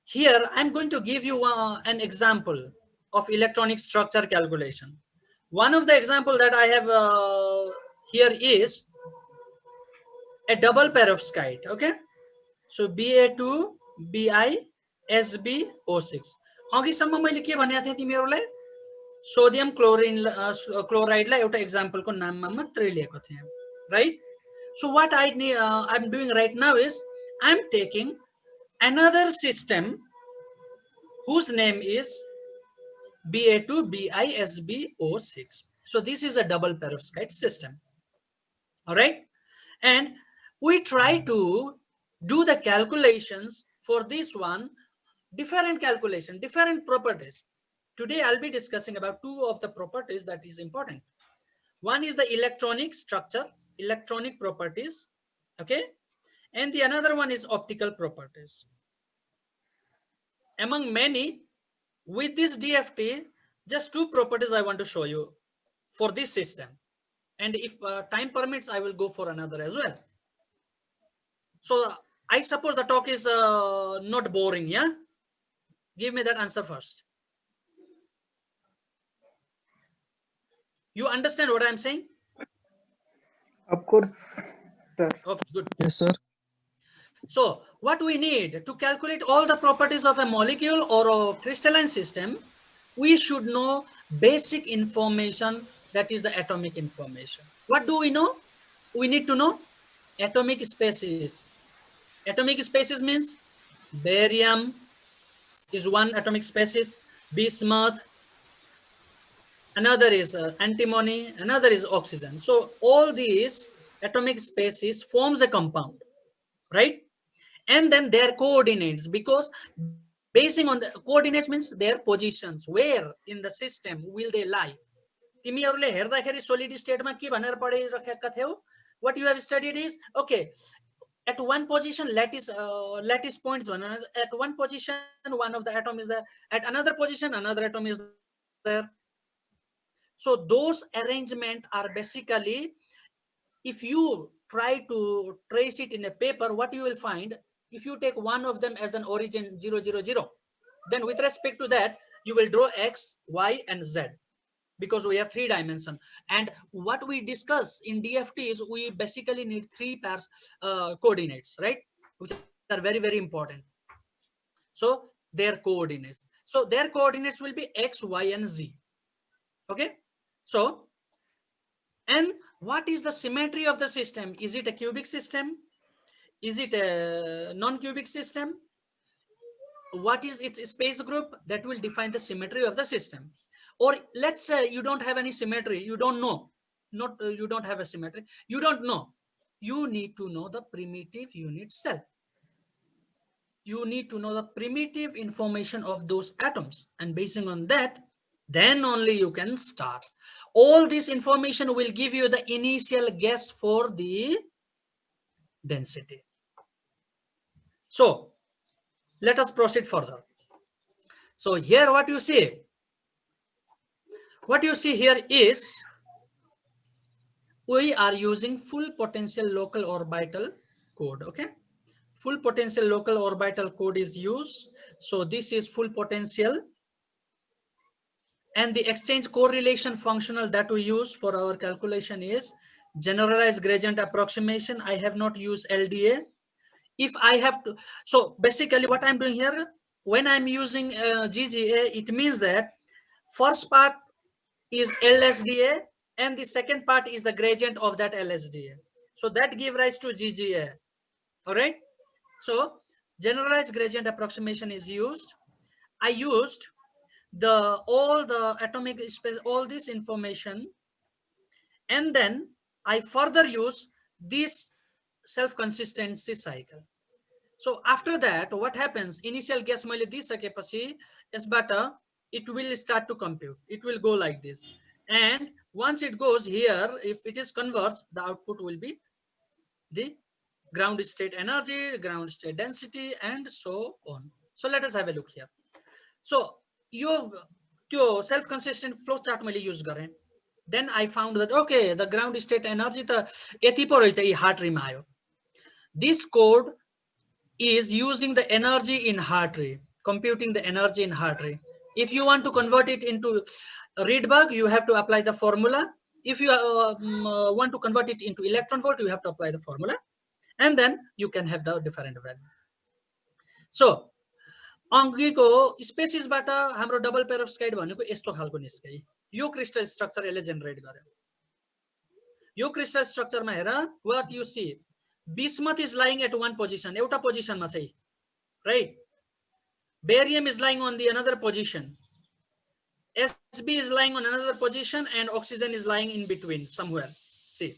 here I'm going to give you an example of electronic structure calculation. One of the example that I have here is a double perovskite. Okay, so Ba2 Bi SbO6. अघिसम्म मैले के भनेको थिएँ तिमीहरूलाई sodium क्लोराइडलाई एउटा एक्जाम्पलको नाममा मात्रै लिएको थिएँ, right? So what I'm doing right now is I'm taking another system whose name is Ba2 BiSbO6. So this is a double perovskite system. All right, and we try to do the calculations for this one, different calculation, different properties. Today I'll be discussing about two of the properties that is important. One is the electronic structure, electronic properties, okay, and the another one is optical properties. Among many, with this DFT, just two properties I want to show you for this system, and if time permits, I will go for another as well. So I suppose the talk is not boring, yeah? Give me that answer first. You understand what I'm saying? Of course, sir. Okay, good. Yes, sir. So what we need to calculate all the properties of a molecule or a crystalline system, we should know basic information, that is the atomic information. What do we know? We need to know atomic species. Atomic species means barium is one atomic species, bismuth, another is antimony, another is oxygen. So all these atomic species forms a compound, right? And then their coordinates, because basing on the coordinates means their positions, where in the system will they lie. तिमीहरूले हेर्दाखेरि solid state मा के भनेर पढिराखेका थियौ? What you have studied is, okay, at one position lattice points, at one position one of the atom is there, at another position another atom is there. So those arrangement are basically, if you try to trace it in a paper, what you will find, if you take one of them as an origin 0, 0, 0, then with respect to that, you will draw X, Y, and Z, because we have 3 dimensions. And what we discuss in DFT is we basically need 3 pairs coordinates, right? Which are very, very important. So their coordinates. So their coordinates will be X, Y, and Z. Okay. So, and what is the symmetry of the system? Is it a cubic system? Is it a non-cubic system? What is its space group? That will define the symmetry of the system. Or let's say you don't have any symmetry, you don't know, you don't have a symmetry, you don't know. You need to know the primitive unit cell. you need to know the primitive information of those atoms, and basing on that, then only you can start. All this information will give you the initial guess for the density. So let us proceed further. So here what you see here is we are using full potential local orbital code. Okay, full potential local orbital code is used. So this is full potential, and the exchange correlation functional that we use for our calculation is generalized gradient approximation. I have not used LDA. If I have to, so basically what I'm doing here, when I'm using GGA, it means that first part is LSDA and the second part is the gradient of that LSDA. So that give rise to GGA. All right. So generalized gradient approximation is used. I used all the atomic space, all this information, and then I further use this self-consistency cycle. So after that, what happens? Initial guess मैले दिइसकेपछि यसबाट it will start to compute. It will go like this, and once it goes here, if it is converged, the output will be the ground state energy, ground state density, and so on. So let us have a look here. So yo self-consistent flow chart मैले use गरेँ. Then I found that okay, the ground state energy त यति पो रहेछ यी Hartree-मा आयो. This code is using the energy in Hartree, computing the energy in Hartree. If you want to convert it into Rydberg, you have to apply the formula. If you want to convert it into electron volt, you have to apply the formula, and then you can have the different value. So अङ्गीको स्पेसिसबाट हाम्रो double peroxide भनेको यस्तो खालको निस्क्यो. यो crystal structure यसले generate गर्यो. यो crystal स्ट्रक्चरमा हेर, what you see, bismuth is lying at one position, एउटा पोजिसनमा छ, right? Barium is lying on the another position, Sb is lying on another position, and oxygen is lying in between somewhere. See,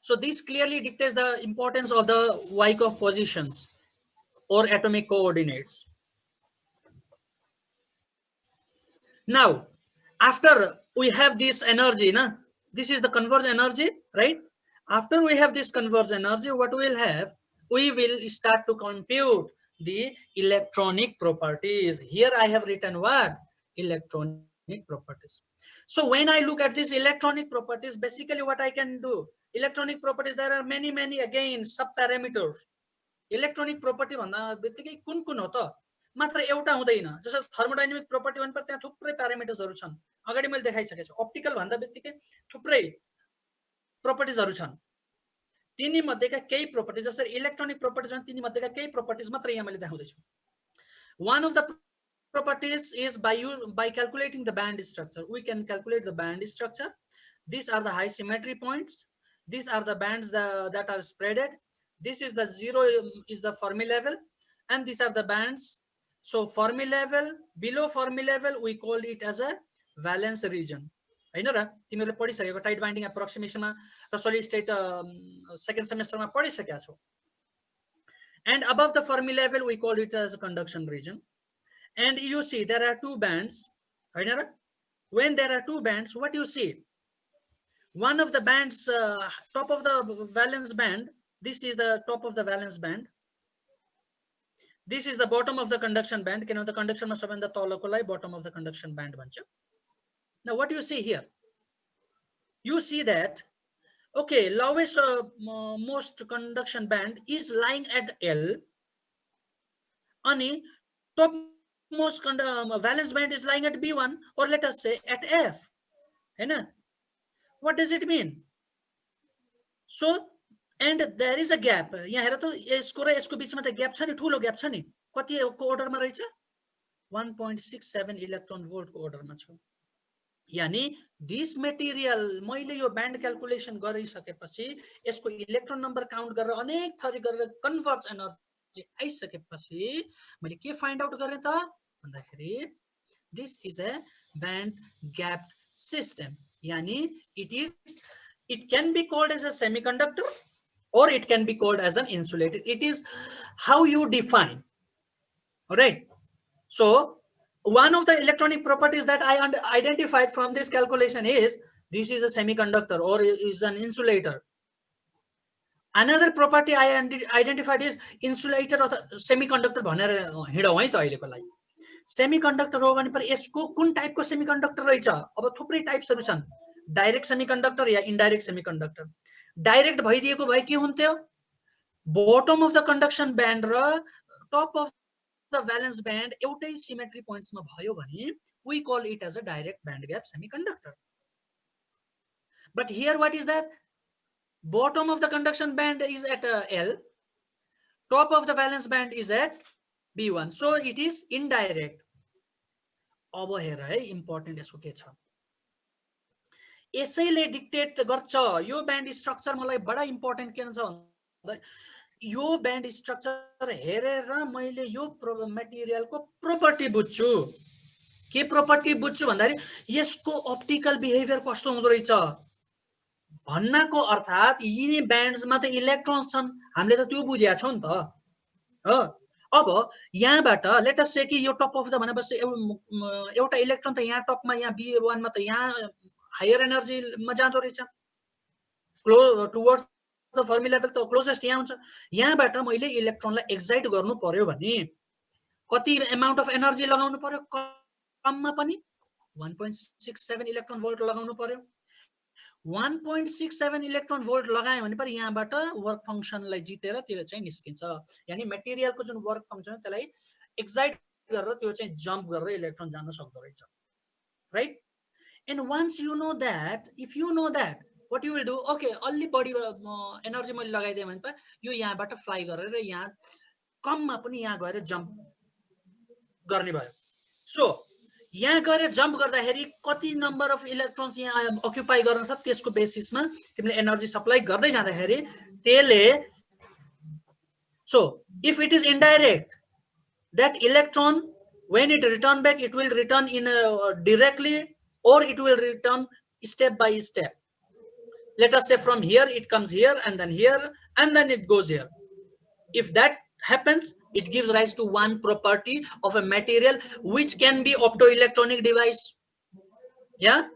so this clearly dictates the importance of the Wyckoff positions or atomic coordinates. Now, after we have this energy, this is the converged energy, right? After we have this converged energy, what we will have? We will start to compute the electronic properties. Here I have written what? Electronic properties. So when I look at these electronic properties, basically what I can do, electronic properties, there are many again sub-parameters. Electronic property भन्दा बित्तिकै कुन कुन हो त? मात्र एउटा हुँदैन. जस्तो थर्मोडायनामिक प्रोपर्टी भन्नु पर्छ, त्यहाँ थुप्रै प्यारामिटर्सहरु छन्. अगाडि मैले देखाइसकेको छु. अप्टिकल भन्दा बित्तिकै थुप्रै प्रोपर्टिजहरु छन्. तिनी मध्येका केही प्रोपर्टिज, जसरी इलेक्ट्रोनिक प्रोपर्टिज भन्छ, तिनी मध्येका केही प्रोपर्टिज मात्र यहाँ मैले देखाउँदै छु. One of the properties is by calculating the band structure. We can calculate the band structure. These are the high symmetry points. These are the bands that are spreaded. This is the zero is the Fermi level, and these are the bands. So Fermi level, below Fermi level, we call it as a valence region. हैन र, तिमीहरुले पढिसकेको tight binding एप्रोक्सिमेसनमा र solid state second सेमेस्टरमा पढिसकेका छौ. And above the Fermi level, we call it as a conduction region. And you see there are two bands. Hahn raw, when there are two bands, what you see? One of the bands, top of the valence band, this is the top of the valence band. This is the bottom of the conduction band. Can the conduction must have been the tolokolai bottom of the conduction band bunch. Now what you see here? You see that okay, lowest most conduction band is lying at L. Ani top most valence band is lying at B1, or let us say at F. What does it mean? So and there is a gap. यहाँ हेर त यसको र यसको बीचमा त gap छ नि, ठूलो gap छ नि. कति को अर्डरमा रहेछ? 1.67 इलेक्ट्रोन भोल्ट को अर्डरमा छ. यानी दिस मटेरियल मैले यो ब्यान्ड क्याल्कुलेसन गरिसकेपछि यसको इलेक्ट्रोन नम्बर काउन्ट गरेर अनेक थरी गरेर कन्भर्ज एनर्जी आइसकेपछि मैले के फाइन्ड आउट गरे त भन्दाखेरि this is a band gap system. यानी it can be called as a semiconductor, or it can be called as an insulator. It is how you define. All right. So one of the electronic properties that I identified from this calculation is this is a semiconductor or is an insulator. Another property I identified is insulator or semiconductor भनेर हिँडौँ है त अहिलेको लागि. सेमिकन्डक्टर हो भने पर यसको कुन टाइपको सेमिकन्डक्टर रहेछ? अब थुप्रै टाइप्सहरु छन्. डाइरेक्ट सेमिकन्डक्टर या इनडाइरेक्ट सेमिकन्डक्टर. डाइरेक्ट भइदिएको भए के हुन्थ्यो? Bottom of the conduction band र top of the valence band एउटै सिमेट्री पोइन्ट्समा भयो भने we call it as a direct band gap semiconductor. But here what is that? Bottom of the conduction band is at L, top of the valence band is at B1, so it is indirect. अब हेर है important यसको के छ, यसैले dictate गर्छ यो band structure. मलाई बडा important के छ भन्दा यो ब्यान्ड स्ट्रक्चर हेरेर मैले यो मटेरियलको प्रोपर्टी बुझ्छु. के प्रोपर्टी बुझ्छु भन्दाखेरि यसको अप्टिकल बिहेभियर कस्तो हुँदो रहेछ भन्नको अर्थात यिनी ब्यान्ड्समा त इलेक्ट्रोन्स छन्, हामीले त त्यो बुझेका छौं नि त हो. अब यहाँबाट लेट अस से कि यो टप अफ द भनेपछि एउटा इलेक्ट्रोन त यहाँ टपमा यहाँ B1 मा त यहाँ हायर एनर्जीमा जाँदो रहेछ, टुवर्ड्स द फर्मी लेभल त क्लोजेस्ट यहाँ हुन्छ. यहाँबाट मैले इलेक्ट्रोनलाई एक्साइट गर्नु पर्यो भने कति अमाउन्ट अफ एनर्जी लगाउनु पर्यो? कममा पनि 1.67 इलेक्ट्रोन भोल्ट लगाउनु पर्यो. 1.67 इलेक्ट्रोन भोल्ट लगाए भने पर यहाँबाट वर्क फंक्सनलाई जितेर त्यो चाहिँ निस्किन्छ. यानी मटेरियलको जुन वर्क फंक्सन त्यसलाई एक्साइट गरेर त्यो चाहिँ जम्प गरेर इलेक्ट्रोन जान सक्दो रहेछ, right? End ones you know that, if you know that, what you will do, okay, अलि बढी एनर्जी मैले लगाइदिए भने पर यो यहाँबाट फ्लाइ गरेर यहाँ कममा पनि यहाँ गएर जम्प गर्ने भयो. सो यहाँ गएर जम्प गर्दाखेरि कति नम्बर अफ इलेक्ट्रोन्स यहाँ अक्युपाई गर्न सक्छ त्यसको बेसिसमा तिमीले एनर्जी सप्लाई गर्दै जाँदाखेरि त्यसले, so if it is indirect, that electron when it return back it will return in directly or it will return step by step. Let us say from here it comes here and then it goes here. If that happens, it gives rise to one property of a material which can be optoelectronic device. Yeah,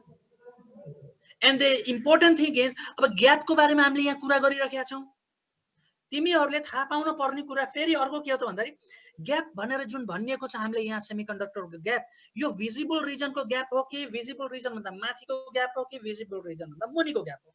and the important thing is अब gap को बारेमा हामीले यहाँ कुरा गरिराखेका छौं. तिमीहरुले थाहा pound पर्ने कुरा फेरि अर्को के हो त भन्दाखेरि ग्याप भनेर जुन भनिएको छ हामीले यहाँ सेमिकन्डक्टरको ग्याप, यो भिजिबल रिजनको ग्याप हो कि विजिबल रिजन भन्दा माथिको ग्याप हो कि विजिबल रिजन भन्दा मुनिको ग्याप हो?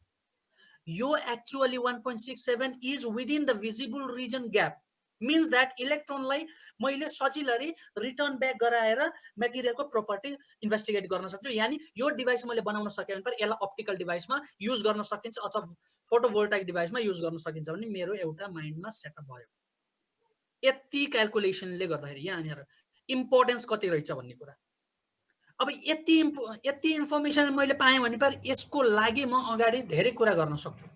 यो actually 1.67 is within the visible region gap. means that इलेक्ट्रोनलाई मैले सजिलरी रिटर्न ब्याक गराएर मटेरियलको प्रोपर्टी इन्भेस्टिगेट गर्न सक्छु. यानी यो डिभाइस मैले बनाउन सके भने पर यसलाई अप्टिकल डिभाइसमा युज गर्न सकिन्छ अथवा फोटोभोल्टाइक डिभाइसमा युज गर्न सकिन्छ भने मेरो एउटा माइन्डमा सेटअप भयो. यति क्याल्कुलेसनले गर्दाखेरि यहाँनिर इम्पोर्टेन्स कति रहेछ भन्ने कुरा. अब यति इन्फर्मेसन मैले पाएँ भने पर यसको लागि म अगाडि धेरै कुरा गर्न सक्छु.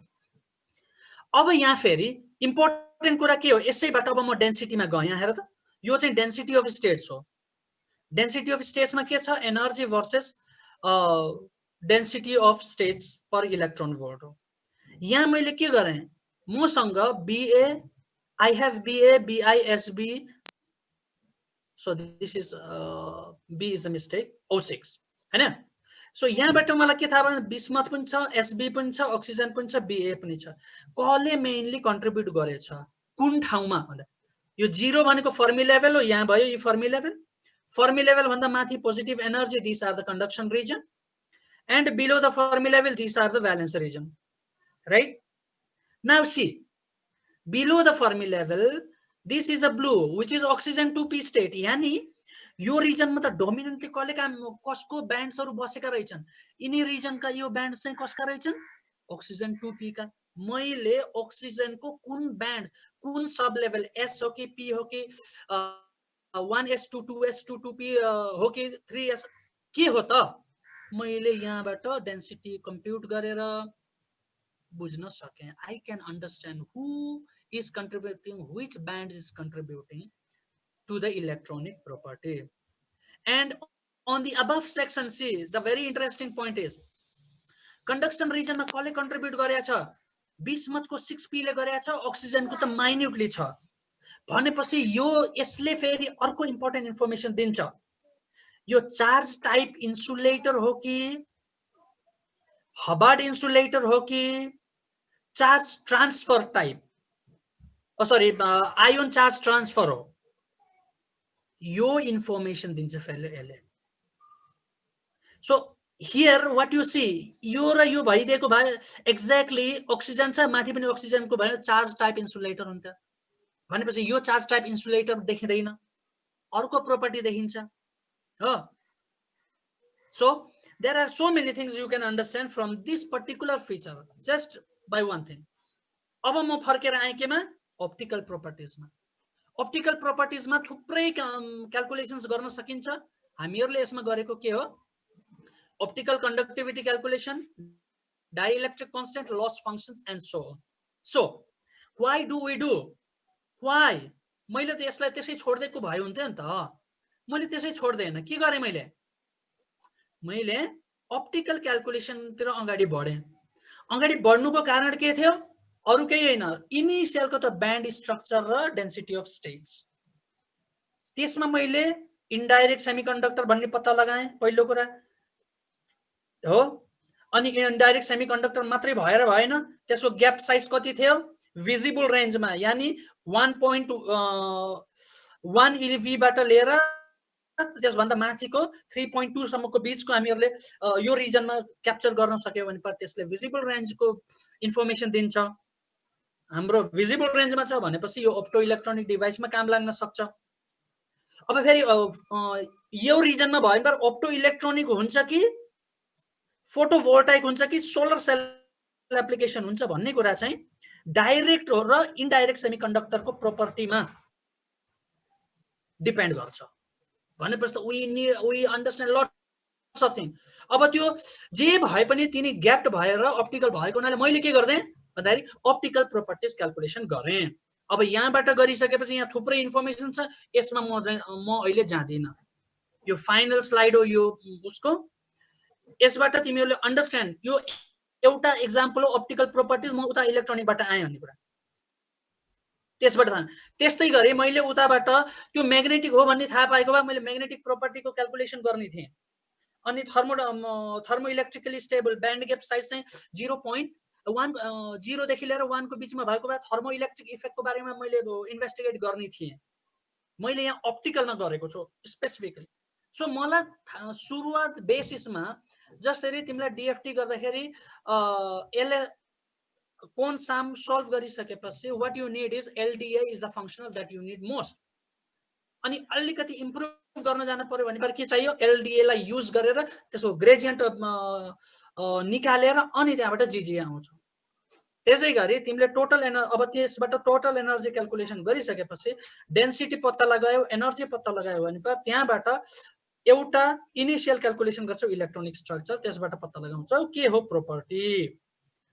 अब यहाँ फेरि इम्पोर्टेन्ट कुरा के हो, यसैबाट अब म डेन्सिटीमा गएँ. यहाँ हेर त, यो चाहिँ डेन्सिटी अफ स्टेट्स हो. डेन्सिटी अफ स्टेट्समा के छ? Energy versus density of states पर इलेक्ट्रोन भोल्ट हो. यहाँ मैले के गरेँ, मसँग BA, I have BA, BI, SB. So this is B is a mistake, O6 हैन. सो यहाँबाट मलाई के थाहा भयो, बिस्मथ पनि छ, एसबी पनि छ, अक्सिजन पनि छ, बीए पनि छ. कसले मेनली कन्ट्रिब्युट गरेछ कुन ठाउँमा भन्दा यो 0 भनेको फर्मी लेभल हो. यहाँ भयो यो फर्मी लेभल. फर्मी लेभल भन्दा माथि positive energy, this are the conduction region, and below the Fermi level this are the valence region, right? Now see, below the Fermi level this is a blue which is oxygen 2p state. यानी यो रिजनमा त डोमिनेन्टली कसको ब्यान्ड्सहरु बसेका रहेछन्. यिनी रिजनका यो bands चाहिँ कसका रहेछन्? Oxygen 2p का. मैले अक्सिजनको कुन ब्यान्ड, कुन सब लेभल, s हो कि p हो कि 1s2 2s2 2p हो कि 3s के हो त, मैले यहाँबाट डेन्सिटी कम्प्युट गरेर बुझ्न सके. I can understand who is contributing, which bands is contributing to the electronic property. And on the above section C, the very interesting point is conduction region ma कसले contribute गरेछ? बिस्मथको 6p ले गरेको छ, अक्सिजनको त माइन्युटली छ भनेपछि यो यसले फेरि अर्को इम्पोर्टेन्ट इन्फर्मेसन दिन्छ। यो चार्ज टाइप इन्सुलेटर हो कि हबार्ड इन्सुलेटर हो कि चार्ज ट्रान्सफर टाइप, सरी आयोन चार्ज ट्रान्सफर हो, यो इन्फर्मेसन दिन्छ फेरि यसले। सो हियर व्हाट यु सी, यो र यो भइदिएको भए एक्ज्याक्टली अक्सिजन छ माथि पनि अक्सिजनको भए चार्ज टाइप इन्सुलेटर हुन्छ भनेपछि यो चार्ज टाइप इन्सुलेटर देखिँदैन, अर्को प्रोपर्टी देखिन्छ हो। सो there are so many things you can understand from this particular feature just by one thing. अब म फर्केर आएँ केमा, ऑप्टिकल प्रोपर्टिजमा। ऑप्टिकल प्रोपर्टिजमा थुप्रै क्याल्कुलेसन्स गर्न सकिन्छ। हामीहरुले यसमा गरेको के हो, optical conductivity calculation, dielectric constant, loss functions and so on. So why do we do? Why? मैले त यसलाई त्यसै छोड्दिएको भए हुन्थ्यो नि त, मैले त्यसै छोड्दैन। के गरे मैले ऑप्टिकल क्याल्कुलेसन तिर अगाडि बढे। अगाडि बढ्नुको कारण के थियो, अरु केही हैन, इनिशियलको त ब्यान्ड स्ट्रक्चर र डेन्सिटी अफ स्टेट्स। त्यसमा मैले इन्डाइरेक्ट सेमिकन्डक्टर भन्ने पत्ता लगाएँ पहिलो कुरा हो। अनि इन्डाइरेक्ट सेमिकन्डक्टर मात्रै भएर भएन, त्यसको ग्याप साइज कति थियो, भिजिबल रेन्जमा यानी 1.1 eV बाट लिएर त्यसभन्दा माथिको 3.2 सम्मको बीचको हामीहरुले यो रिजनमा क्याप्चर गर्न सक्यो भने त्यसले भिजिबल रेन्जको इन्फर्मेसन दिन्छ। हाम्रो भिजिबल रेन्जमा छ भनेपछि यो अप्टो इलेक्ट्रोनिक डिभाइसमा काम लाग्न सक्छ। अब फेरि यो रिजनमा भयो भने अप्टो इलेक्ट्रोनिक हुन्छ कि फोटोभोल्टाइक हुन्छ कि सोलर सेल एप्लिकेसन हुन्छ भन्ने कुरा चाहिँ डाइरेक्ट र इन्डाइरेक्ट सेमिकन्डक्टरको प्रोपर्टीमा डिपेन्ड गर्छ भनेपछि त we understand lots of thing. अब त्यो जे भए पनि तिनी ग्याप्ड भएर अप्टिकल भएको हुनाले मैले के गर्दै भन्दाखेरि अप्टिकल प्रोपर्टिज क्याल्कुलेसन गरेँ। अब यहाँबाट गरिसकेपछि यहाँ थुप्रै इन्फर्मेसन छ, यसमा म अहिले जाँदिन, यो फाइनल स्लाइड हो यो उसको। यसबाट तिमीहरुले अन्डरस्ट्यान्ड, यो एउटा एक्जाम्पल हो अप्टिकल प्रोपर्टिज, म उता इलेक्ट्रोनिकबाट आएँ भन्ने कुरा। त्यसबाट त्यस्तै गरे मैले उताबाट त्यो म्याग्नेटिक हो भन्ने थाहा पाएको भए मैले म्याग्नेटिक प्रोपर्टीको क्याल्कुलेसन गर्ने थिएँ। अनि thermo electrically stable band gap size चाहिँ 0.1 देखि लिएर 1 को बीचमा भएको भए थर्मो इलेक्ट्रिक इफेक्टको बारेमा मैले इन्भेस्टिगेट गर्ने थिएँ। मैले यहाँ अप्टिकलमा गरेको छु स्पेसिफिकली। सो मलाई सुरुवात बेसिसमा जसरी तिमीलाई डीएफटी गर्दाखेरि यसले कोन साम सल्भ गरिसकेपछि what you need is LDA is the functional that you need most. अनि अलिकति इम्प्रुभ गर्न जान पर्यो भने के चाहियो, एलडीए लाई युज गरेर त्यसको ग्रेडियन्ट निकालेर अनि त्यहाँबाट जीजी आउँछ। त्यसै गरी तिमीले टोटल अब त्यसबाट टोटल एनर्जी क्याल्कुलेसन गरिसकेपछि डेन्सिटी पत्ता लगायो, एनर्जी पत्ता लगायो भने त्यहाँबाट एउटा इनिशियल क्याल्कुलेसन गर्छौ इलेक्ट्रोनिक स्ट्रक्चर, त्यसबाट पत्ता लगाउँछौ के हो प्रोपर्टी।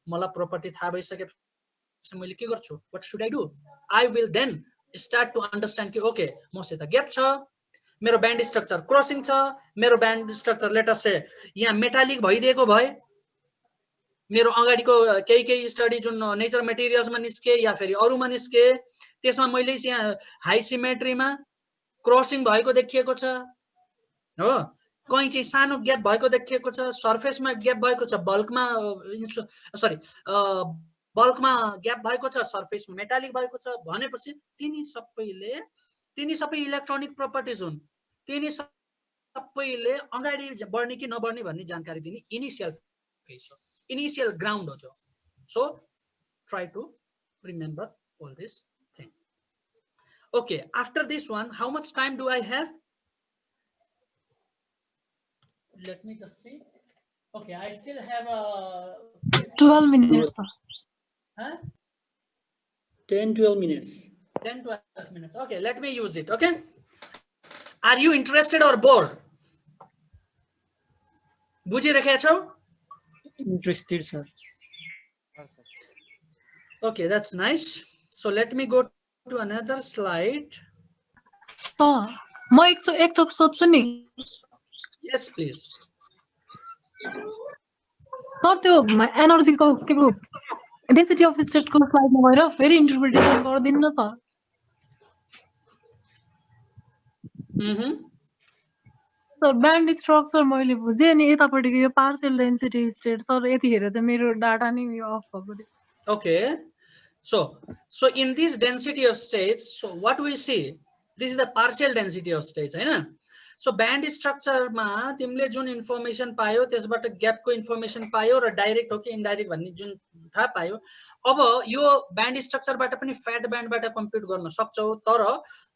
मलाई प्रोपर्टी थाहा भइसकेपछि मैले के गर्छु, what should I do, I will then start to understand कि ओके मसित ग्याप छ, मेरो ब्यान्ड स्ट्रक्चर क्रसिङ छ, मेरो ब्यान्ड स्ट्रक्चर लेटर से यहाँ मेटालिक भइदिएको भए, मेरो अगाडिको केही स्टडी जुन नेचर मेटेरियल्समा निस्के या फेरि अरूमा निस्के त्यसमा मैले यहाँ हाई सिमेट्रीमा क्रसिङ भएको देखिएको छ हो, कहीं चाहिँ सानो ग्याप भएको देखिएको छ, सर्फेसमा ग्याप भएको छ, बल्कमा ग्याप भएको छ, सर्फेसमा मेटालिक भएको छ भनेपछि तिनी सबै इलेक्ट्रोनिक प्रोपर्टिज हुन्। तिनी सबैले अगाडि बढ्ने कि नबढ्ने भन्ने जानकारी दिने इनिशियल फेज हो, इनिशियल ग्राउन्ड हो त्यो। So try to remember all this thing. Okay, after this one, how much time do I have? Let me just see. Okay, I still have 12 minutes. Huh? 10-12 minutes. 10-12 minutes. Okay, let me use it. Okay. Are you interested or bored? बुझिरहेका छौ? Interested, sir. Okay, that's nice. So let me go to another slide. म एक थोक सोध्छु नि। Yes, please. Sir त्यो एनर्जीको के density of स्टेटको स्लाइडमा गएर फेरि इन्टरप्रिटेसन गरिदिनु न सर। सर ब्यान्ड स्ट्रक्चर मैले बुझेँ अनि यतापट्टिको यो पार्शियल डेन्सिटी स्टेट सर यतिखेर चाहिँ मेरो डाटा नै यो अफ भएको थियो। Okay, so in this density of states, so what we see, this is the partial density of states, Hahn? So band structure मा तिमीले जुन इन्फर्मेसन पायो त्यसबाट ग्यापको इन्फर्मेसन पायो र डाइरेक्ट हो कि इन्डाइरेक्ट भन्ने जुन थाहा पायो। अब यो ब्यान्ड स्ट्रक्चरबाट पनि फ्याट ब्यान्डबाट कम्प्युट गर्न सक्छौ, तर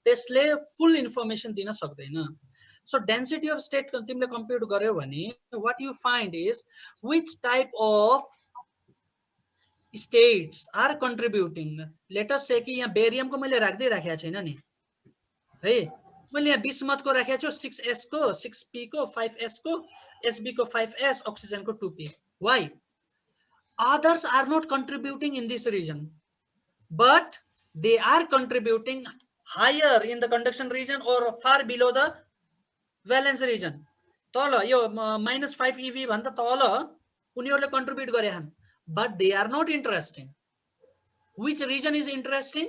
त्यसले फुल इन्फर्मेसन दिन सक्दैन। So density of state तिमीले कम्प्युट गर्यो भने what you find is which type of states are contributing. Let us say कि यहाँ बेरियम को मैले राख्दै राखेको छैन नि है, मैले यहाँ बिस्मथ को राखेको छु 6s को 6p को 5s को sb को 5s oxygen को 2p. Why? Others are not contributing in this region, but they are contributing higher in the conduction region or far below the valence region. तल यो -5 eV भन्दा तल उनीहरुले contribute गरे छन्, but they are not interesting. Which region is interesting?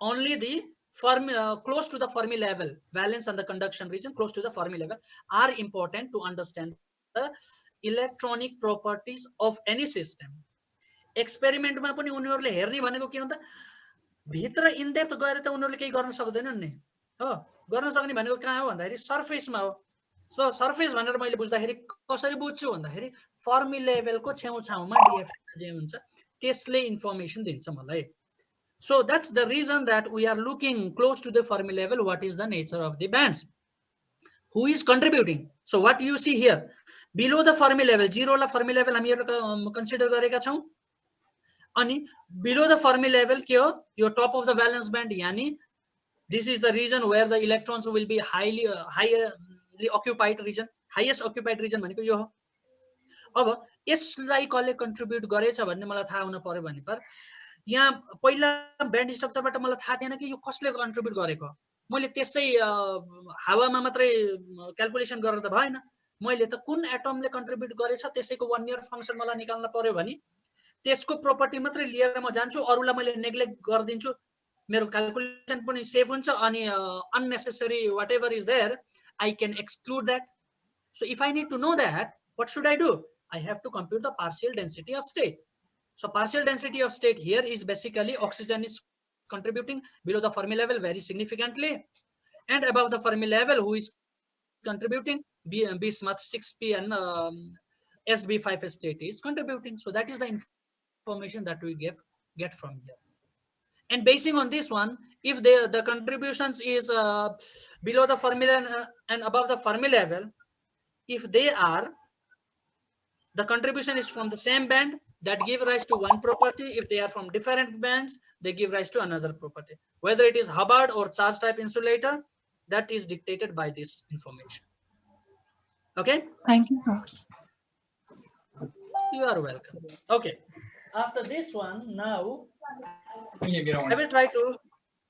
Only the close to the Fermi level, valence and the conduction region close to the Fermi level are important to understand the electronic properties of any system. Experiment मा पनि उनीहरुले हेर्ने भनेको के हो त, भित्र in depth गएर त उनीहरुले केही गर्न सक्दैनन् नि हो। गर्न सक्ने भनेको कहाँ हो भन्दाखेरि सरफेसमा हो। सो सरफेस भनेर मैले बुझ्दाखेरि कसरी बुझ्छु भन्दाखेरि फर्मी लेभलको छेउछाउमा डिएफएम जे हुन्छ त्यसले इन्फर्मेसन दिन्छ मलाई। So that's the reason that we are looking close to the Fermi level. What is the nature of the bands? Who is contributing? So what you see here, below the Fermi level, 0 la Fermi level हामी consider गरेका छौं। अनि below the Fermi level के हो? Your top of the valence band, यानी this is the region where the electrons will be highly occupied region, highest occupied region भनेको यो हो। अब यसलाई कसले कन्ट्रिब्युट गरेछ भन्ने मलाई थाहा हुन पर्यो भने पर यहाँ पहिला ब्यान्ड स्ट्रक्चरबाट मलाई थाहा थिएन कि यो कसले कन्ट्रिब्युट गरेको। मैले त्यसै हावामा मात्रै क्याल्कुलेसन गरेर त भएन, मैले त कुन एटमले कन्ट्रिब्युट गरेछ त्यसैको 1 इयर फंक्सन मलाई निकाल्न पर्यो भने त्यसको प्रोपर्टी मात्रै लिएर म जान्छु, अरुलाई मैले नेग्लेक्ट गर्दिन्छु, मेरो क्याल्कुलेसन पनि सेफ हुन्छ अनि unnecessary whatever is there I can exclude that. So if I need to know that, what should I do? I have to compute the partial density of state. So partial density of state here is basically oxygen is contributing below the Fermi level very significantly, and above the Fermi level who is contributing bismuth 6p and sb5 state is contributing. So that is the information that we get from here. And basing on this one, if the contributions is below the Fermi and above the Fermi level, if they are, the contribution is from the same band, that give rise to one property. If they are from different bands, they give rise to another property. Whether it is Hubbard or charge type insulator, that is dictated by this information. Okay? Thank you, sir. You are welcome. Okay. After this one, now I will try to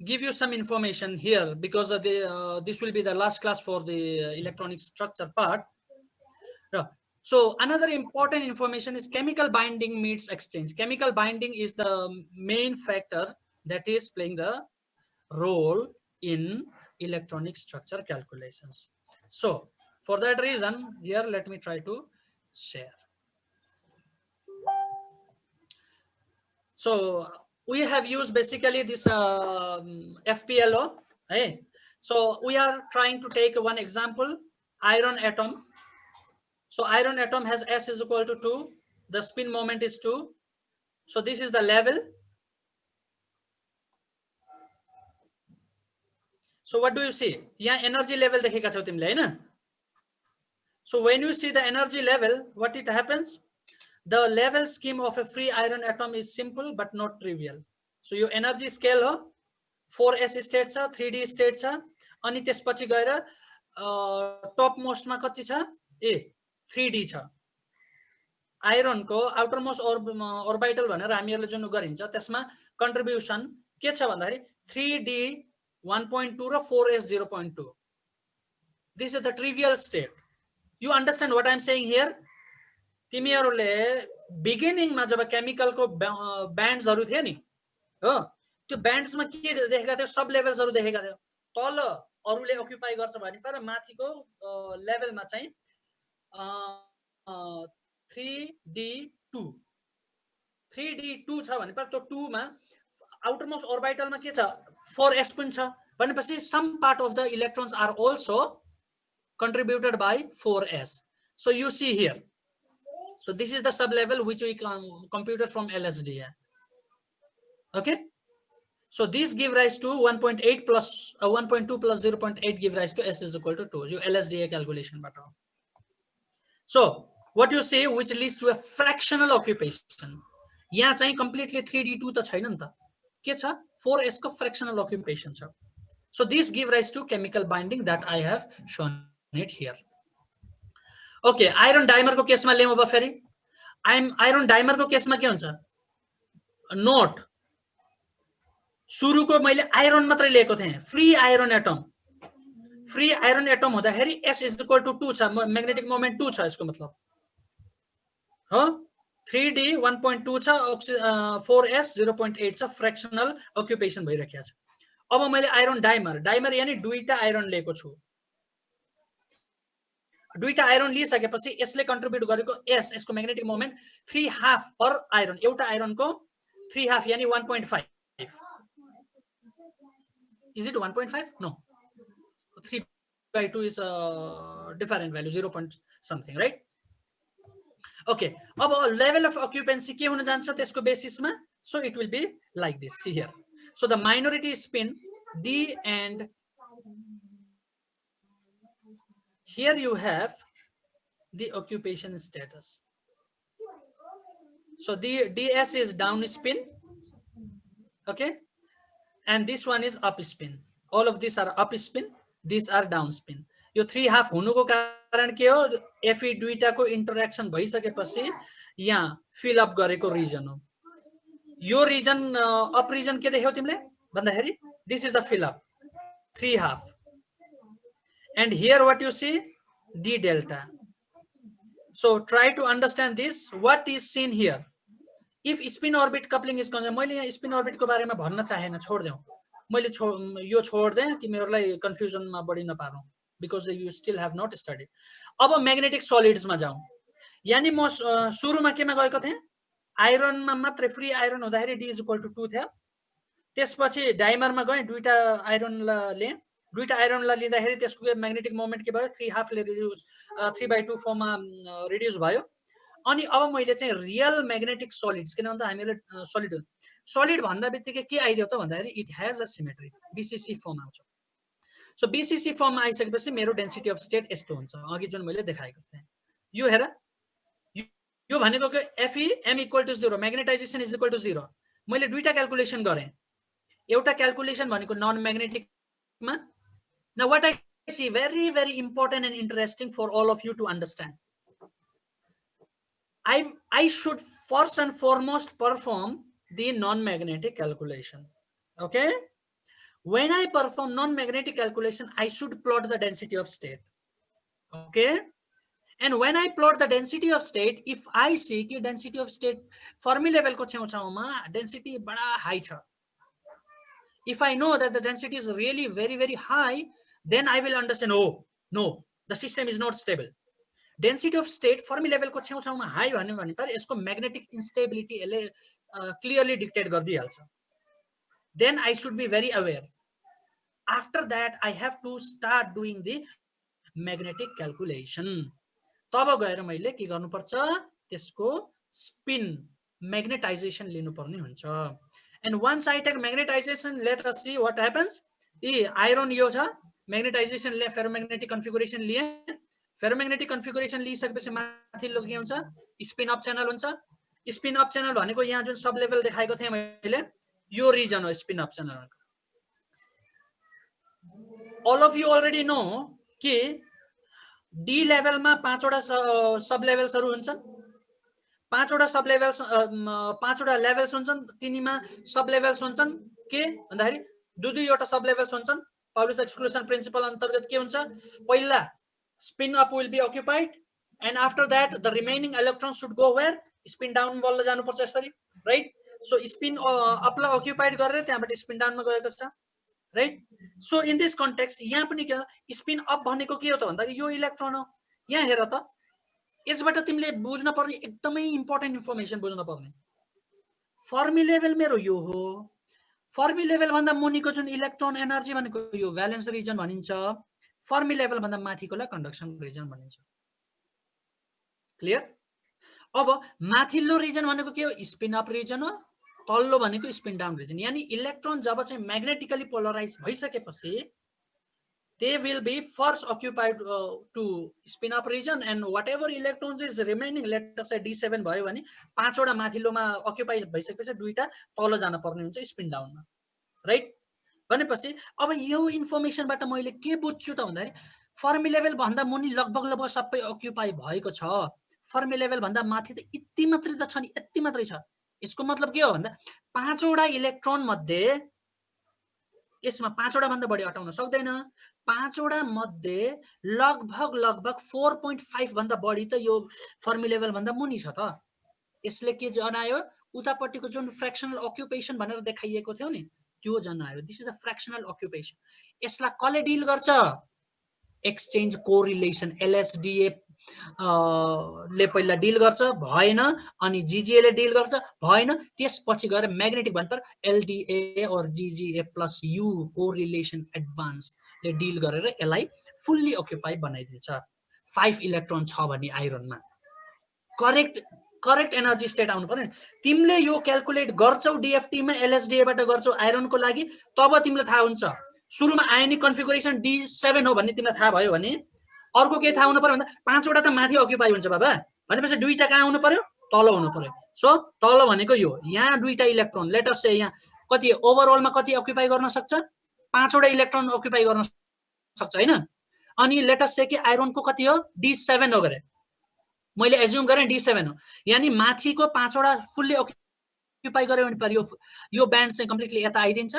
give you some information here because of this will be the last class for the electronic structure part. So another important information is chemical binding meets exchange. Chemical binding is the main factor that is playing the role in electronic structure calculations. So for that reason, here let me try to share. So we have used basically this FPLO. Hey? So we are trying to take one example, iron atom. So iron atom has S is equal to 2. The spin moment is 2. So this is the level. So what do you see? Yeah, energy level देखेका छौ तिमीले हैन? So when you see the energy level, what it happens? The level scheme of a free iron atom is simple but not trivial. So your energy scale हो 4s state छ, 3d state छ, अनि त्यसपछि गएर टप most मा कति छ? 3d छ। आइरन को आउटर मोस्ट ऑर्बिटल भनेर हामीहरुले जुन गरिन्छ त्यसमा कन्ट्रिब्युसन के छ भन्दाखेरि 3d 1.2 raw 4s 0.2. This is the trivial state. You understand what I am saying here? तिमीहरुले बिगिनिङमा जब केमिकलको ब्यान्ड्सहरु थियो नि हो, त्यो ब्यान्ड्समा के देखेका थियो, सब लेभल्सहरु देखेका थियो। तल अरूले अक्युपाई गर्छ भने पर माथिको लेभलमा चाहिँ 3d2 छ भने पर त्यो 2 मा आउटरमोस्ट ऑर्बिटलमा के छ 4s पनि छ भनेपछि some part of the electrons are also contributed by 4s. So you see here, so this is the sub level which we computed from LSD. Okay, so these give rise to 1.8 plus 1.2 plus 0.8 give rise to s is equal to 2. You LSDA calculation but so what you say which leads to a fractional occupation. यहाँ चाहिँ completely 3d2 त छैन नि त, के छ 4s को fractional occupation छ. So these give rise to chemical binding that I have shown it here. Okay, iron dimer को केसमा ल्याउँ अब फेरि iron dimer को केसमा के हुन्छ, नोट सुरुको मैले आइरन मात्रै लिएको थिएँ, फ्री आइरन एटम हुँदाखेरि s is equal to 2 छ, म्याग्नेटिक मोमेन्ट 2 छ यसको मतलब हो, 3d 1.2 छ, 4s 0.8 छ, फ्र्याक्सनल अक्युपेसन भइरहेको छ. अब मैले आइरन डाइमर यानी दुईटा आइरन लिएको छु, दुईटा आइरन लिइसकेपछि यसले कन्ट्रिब्युट गरेको s यसको म्याग्नेटिक मोमेन्ट 3/2 पर आइरन, एउटा आइरनको 3/2 यानी 1.5. Is it 1.5? No, 3/2 is a different value, 0 point something, right? Okay, अब level of occupancy के हुन जान्छ त्यसको बेसिसमा, so it will be like this. See here, so the minority spin d and here you have the occupation status. So the ds is down spin, okay, and this one is up spin. All of these are up spin, these are down spin. यो 3/2 हुनुको कारण के हो, Fe दुईटा को interaction भइसकेपछि यहाँ fill up गरेको region हो. यो रिजन अप रिजन के देख्यौ तिमीले भन्दाखेरि this is a fill up 3/2 and here what you see d delta. So try to understand this, what is seen here. If spin orbit coupling is concerned, मैले यहाँ spin orbit को बारेमा भन्न चाहेन, छोड्देऊ, मैले यो छोड्दे तिमीहरुलाई कन्फ्युजनमा बढी नपारौं because you still have not studied. अब magnetic solids मा जाउँ, यानी म सुरुमा केमा गएको थिएँ, आइरन मा मात्र फ्री आइरन हुँदाखेरि d is equal to 2 थियो. त्यसपछि डाइमर मा गए, दुईटा आइरन ले, दुईटा आइरन ला लिँदाखेरि त्यसको म्याग्नेटिक मोमेन्ट के भयो 3/2 ले रिड्युस 3/2 फर्ममा रिड्युस भयो. अनि अब मैले चाहिँ रियल म्याग्नेटिक सलिड्स, किन भन्दा हामीले सलिड भन्दा बित्तिकै के आइदियो त भन्दाखेरि it has a symmetry, BCC firm आउँछ. सो बीसीसी फर्ममा आइसकेपछि मेरो डेन्सिटी अफ स्टेट यस्तो हुन्छ, अघि जुन मैले देखाएको थिएँ. यो हेर, यो भनेको के Fe m equal to 0, magnetization is equal to 0. मैले दुईटा क्याल्कुलेसन गरेँ, एउटा क्याल्कुलेसन भनेको नन म्याग्नेटिकमा. Now what I see very very important and interesting for all of you to understand. I should first and foremost perform the non-magnetic calculation. Okay, when I perform non-magnetic calculation, I should plot the density of state. Okay, and when I plot the density of state, if I see कि density of state Fermi level को छेउछाउमा density बडा high छ, if I know that the density is really very very high, then I will understand, oh no, the system is not stable. Density of state Fermi level को छेउछाउमा high भन्यो भने त यसको magnetic instability यसले clearly dictate गरिदिहाल्छ. Then I should be very aware. After that, I have to start doing the magnetic calculation. तब गएर मैले के गर्नुपर्छ, त्यसको spin magnetization लिनुपर्ने हुन्छ. And once I take magnetization, let us see what happens. Iron यो छ, magnetization ले ferromagnetic configuration लिए, ferromagnetic configuration लिइसकेपछि माथिल्लो के हुन्छ, spin up channel हुन्छ. Spin up channel भनेको यहाँ जुन सब लेभल देखाएको थिएँ मैले, यो रिजन हो spin up channel. All of you already know कि D level मा पाँचवटा सब लेभल्सहरु हुन्छन्, पाँचवटा सब लेभल्स पाँचवटा लेभल्स हुन्छन्, तिनीमा सब लेभल्स हुन्छन् के भन्दाखेरि दुईवटा सब लेभल्स हुन्छन्. पाउलिस एक्सक्लुजन प्रिन्सिपल अन्तर्गत के हुन्छ, पहिला spin up will be occupied and after that the remaining electrons should go where, spin down बल्ल जानुपर्छ यसरी, राइट? सो स्पिन अपलाई अक्युपाइड गरेर त्यहाँबाट स्पिन डाउनमा गएको छ, right? So in this context यहाँ पनि के हो, स्पिन अप भनेको के हो त भन्दाखेरि यो इलेक्ट्रोन हो। यहाँ हेर त, यसबाट तिमीले बुझ्न पर्ने एकदमै इम्पोर्टेन्ट इन्फर्मेसन बुझ्न पर्ने, फर्मी लेभल मेरो यो हो। फर्मी लेभल भन्दा मुनिको जुन इलेक्ट्रोन एनर्जी भनेको यो भ्यालेन्स रिजन भनिन्छ, फर्मी लेभल भन्दा माथिकोलाई कन्डक्सन रिजन भनिन्छ। क्लियर? अब माथिल्लो रिजन भनेको के हो, स्पिन अप रिजन हो, तल्लो भनेको स्पिन डाउन रिजन। यानी इलेक्ट्रोन जब चाहिँ म्याग्नेटिकली पोलराइज भइसकेपछि they will be first occupied to spin up region, and whatever electrons is remaining, let us say d7 भयो भने 5 वटा माथिल्लोमा अक्युपाई भइसकेपछि 2टा तल जान पर्ने हुन्छ स्पिन डाउनमा, राइट? भनेपछि अब यो इन्फर्मेसनबाट मैले के बुझ्छु त भन्दाखेरि फर्मी लेभल भन्दा मुनि लगभग सबै अक्युपाई भएको छ, फर्मी लेभल भन्दा माथि त यति मात्रै त छ नि, यति मात्रै छ। यसको मतलब के हो भन्दा 5 वटा इलेक्ट्रोन मध्ये यसमा 5 वटा भन्दा बढी अटाउन सक्दैन। 5 वटा मध्ये लगभग 4.5 भन्दा बढी त यो फर्मी लेभल भन्दा मुनि छ त। यसले के जनायो, उतापट्टिको जुन फ्र्याक्सनल अक्युपेसन भनेर देखाइएको थियो नि त्यो जनायो। This is the fractional occupation. यसलाई कसले डिल गर्छ? एक्सचेन्ज कोरिलेसन, एलएसडीए ले पहिला डिल गर्छ, भएन, अनि जीजीए ले डिल गर्छ, भएन, त्यसपछि गएर म्याग्नेटिक भन्छ एलडीए और GGA plus you correlation advance ले डिल गरेर यसलाई फुल्ली अक्युपाई बनाइदिन्छ। 5 इलेक्ट्रोन छ भने आइरनमा करेक्ट एनर्जी स्टेट आउनु पर्यो। तिमीले यो क्याल्कुलेट गर्छौ डीएफटी मा, एलएसडीए बाट गर्छौ आइरनको लागि, तब तिमीलाई थाहा हुन्छ सुरुमा आयोनिक कन्फिगरेसन D7 हो भन्ने तिमीलाई थाहा भयो भने अर्को के थाहा हुनु पर्यो भन्दा 5 वटा त माथि अक्युपाई हुन्छ बाबा, भनेपछि 2टा कहाँ आउनु पर्यो, तल हुनु पर्यो। सो तल भनेको यो, यहाँ 2टा इलेक्ट्रोन, लेट अस से यहाँ कति ओभरअलमा कति अक्युपाई गर्न सक्छ, 5 वटा इलेक्ट्रोन अक्युपाई गर्न सक्छ हैन। अनि लेट अस से कि आइरनको कति हो, D7 हो गरे, मैले एज्युम गरेँ D7 हो, यानी माथिको 5 वटा फुल्ली अक्युपाई गर्यो भने यो ब्यान्ड चाहिँ कम्प्लिटली यता आइदिन्छ,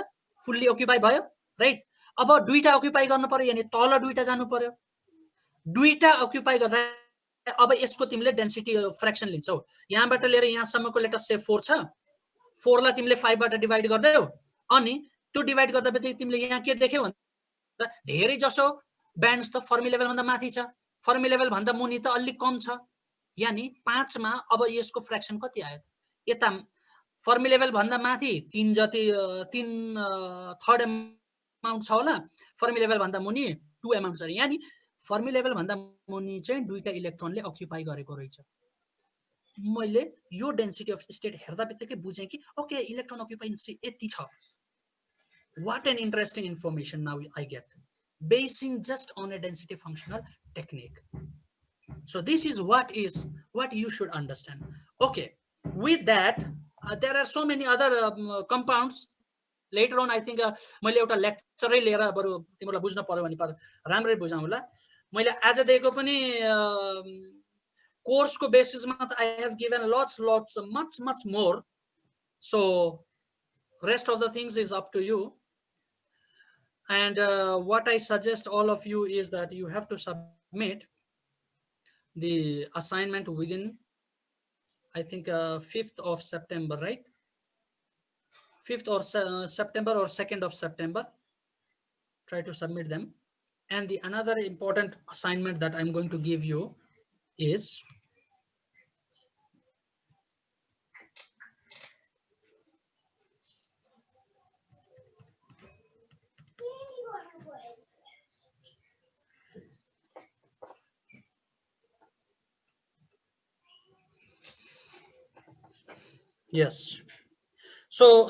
फुल्ली अक्युपाई भयो, राइट? अब 2टा अक्युपाई गर्नु पर्यो, यानी तल 2टा जानु पर्यो। 2टा अक्युपाई गर्दा अब यसको तिमीले डेन्सिटी फ्र्याक्सन लिन्छौ, यहाँबाट लिएर यहाँसम्मको लेट अस से 4 छ, 4 लाई तिमीले 5 बाट डिवाइड गर्दैौ, अनि त्यो डिवाइड गर्दा बित्तिकै तिमीले यहाँ के देख्यौ भन्दा धेरै जसो ब्यान्ड्स त फर्मी लेभल भन्दा माथि छ, फर्मी लेभल भन्दा मुनि त अलि कम छ। यानी 5 मा अब यसको फ्र्याक्सन कति आयो, यता फर्मी लेभल भन्दा माथि 3 जति 3 थर्ड अमाउन्ट छ होला, फर्मी लेभल भन्दा मुनि 2 अमाउन्ट छ। यानी फर्मी लेभल भन्दा मुनि चाहिँ 2टा इलेक्ट्रोनले अक्युपाई गरेको रहेछ। मैले यो डेन्सिटी अफ स्टेट हेर्दा बित्तिकै बुझेँ कि ओके इलेक्ट्रोन अक्युपेन्सी यति छ। What an interesting information now I get, basing just on a density functional technique. So this is what you should understand. Okay, with that there are so many other compounds. Later on I think मैले एउटा लेक्चरै लिएर बरु तिमीलाई बुझ्न पर्यो भने पर राम्रै बुझाउँला। मैले आज दिएको पनि कोर्सको बेसिसमा त I have given lots much more. So rest of the things is up to you. And what I suggest all of you is that you have to submit the assignment within, I think 5th of September, right? 5th or September or 2nd of September. Try to submit them. And the another important assignment that I'm going to give you is yes. So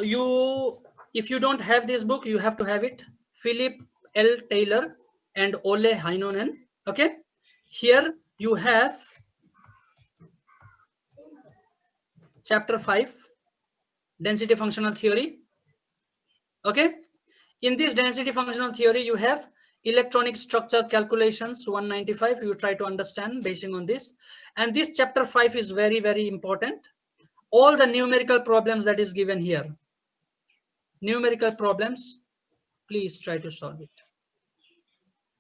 if you don't have this book, you have to have it. Philip L. Taylor and Ole Heinonen. Okay. Here you have chapter 5, density functional theory. Okay. In this density functional theory, you have electronic structure calculations 195. You try to understand basing on this. And this chapter 5 is very, very important. All the numerical problems that is given here, numerical problems, please try to solve it.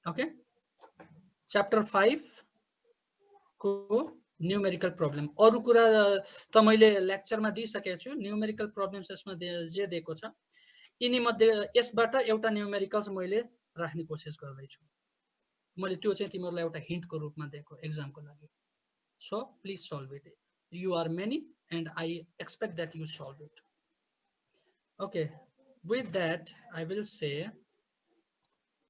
Okay. Chapter 5 को numerical problem अरु कुरा त मैले लेक्चरमा दिइसकेको छु numerical problems यसमा जे दिएको छ यिनी मध्ये यसबाट एउटा न्युमेरिकल्स मैले राख्ने कोसिस गर्दै छु मैले त्यो चाहिँ तिमीहरुलाई एउटा हिन्टको रूपमा दिएको एक्जामको लागि so please solve it you are many and I expect that you solve it okay with that I will say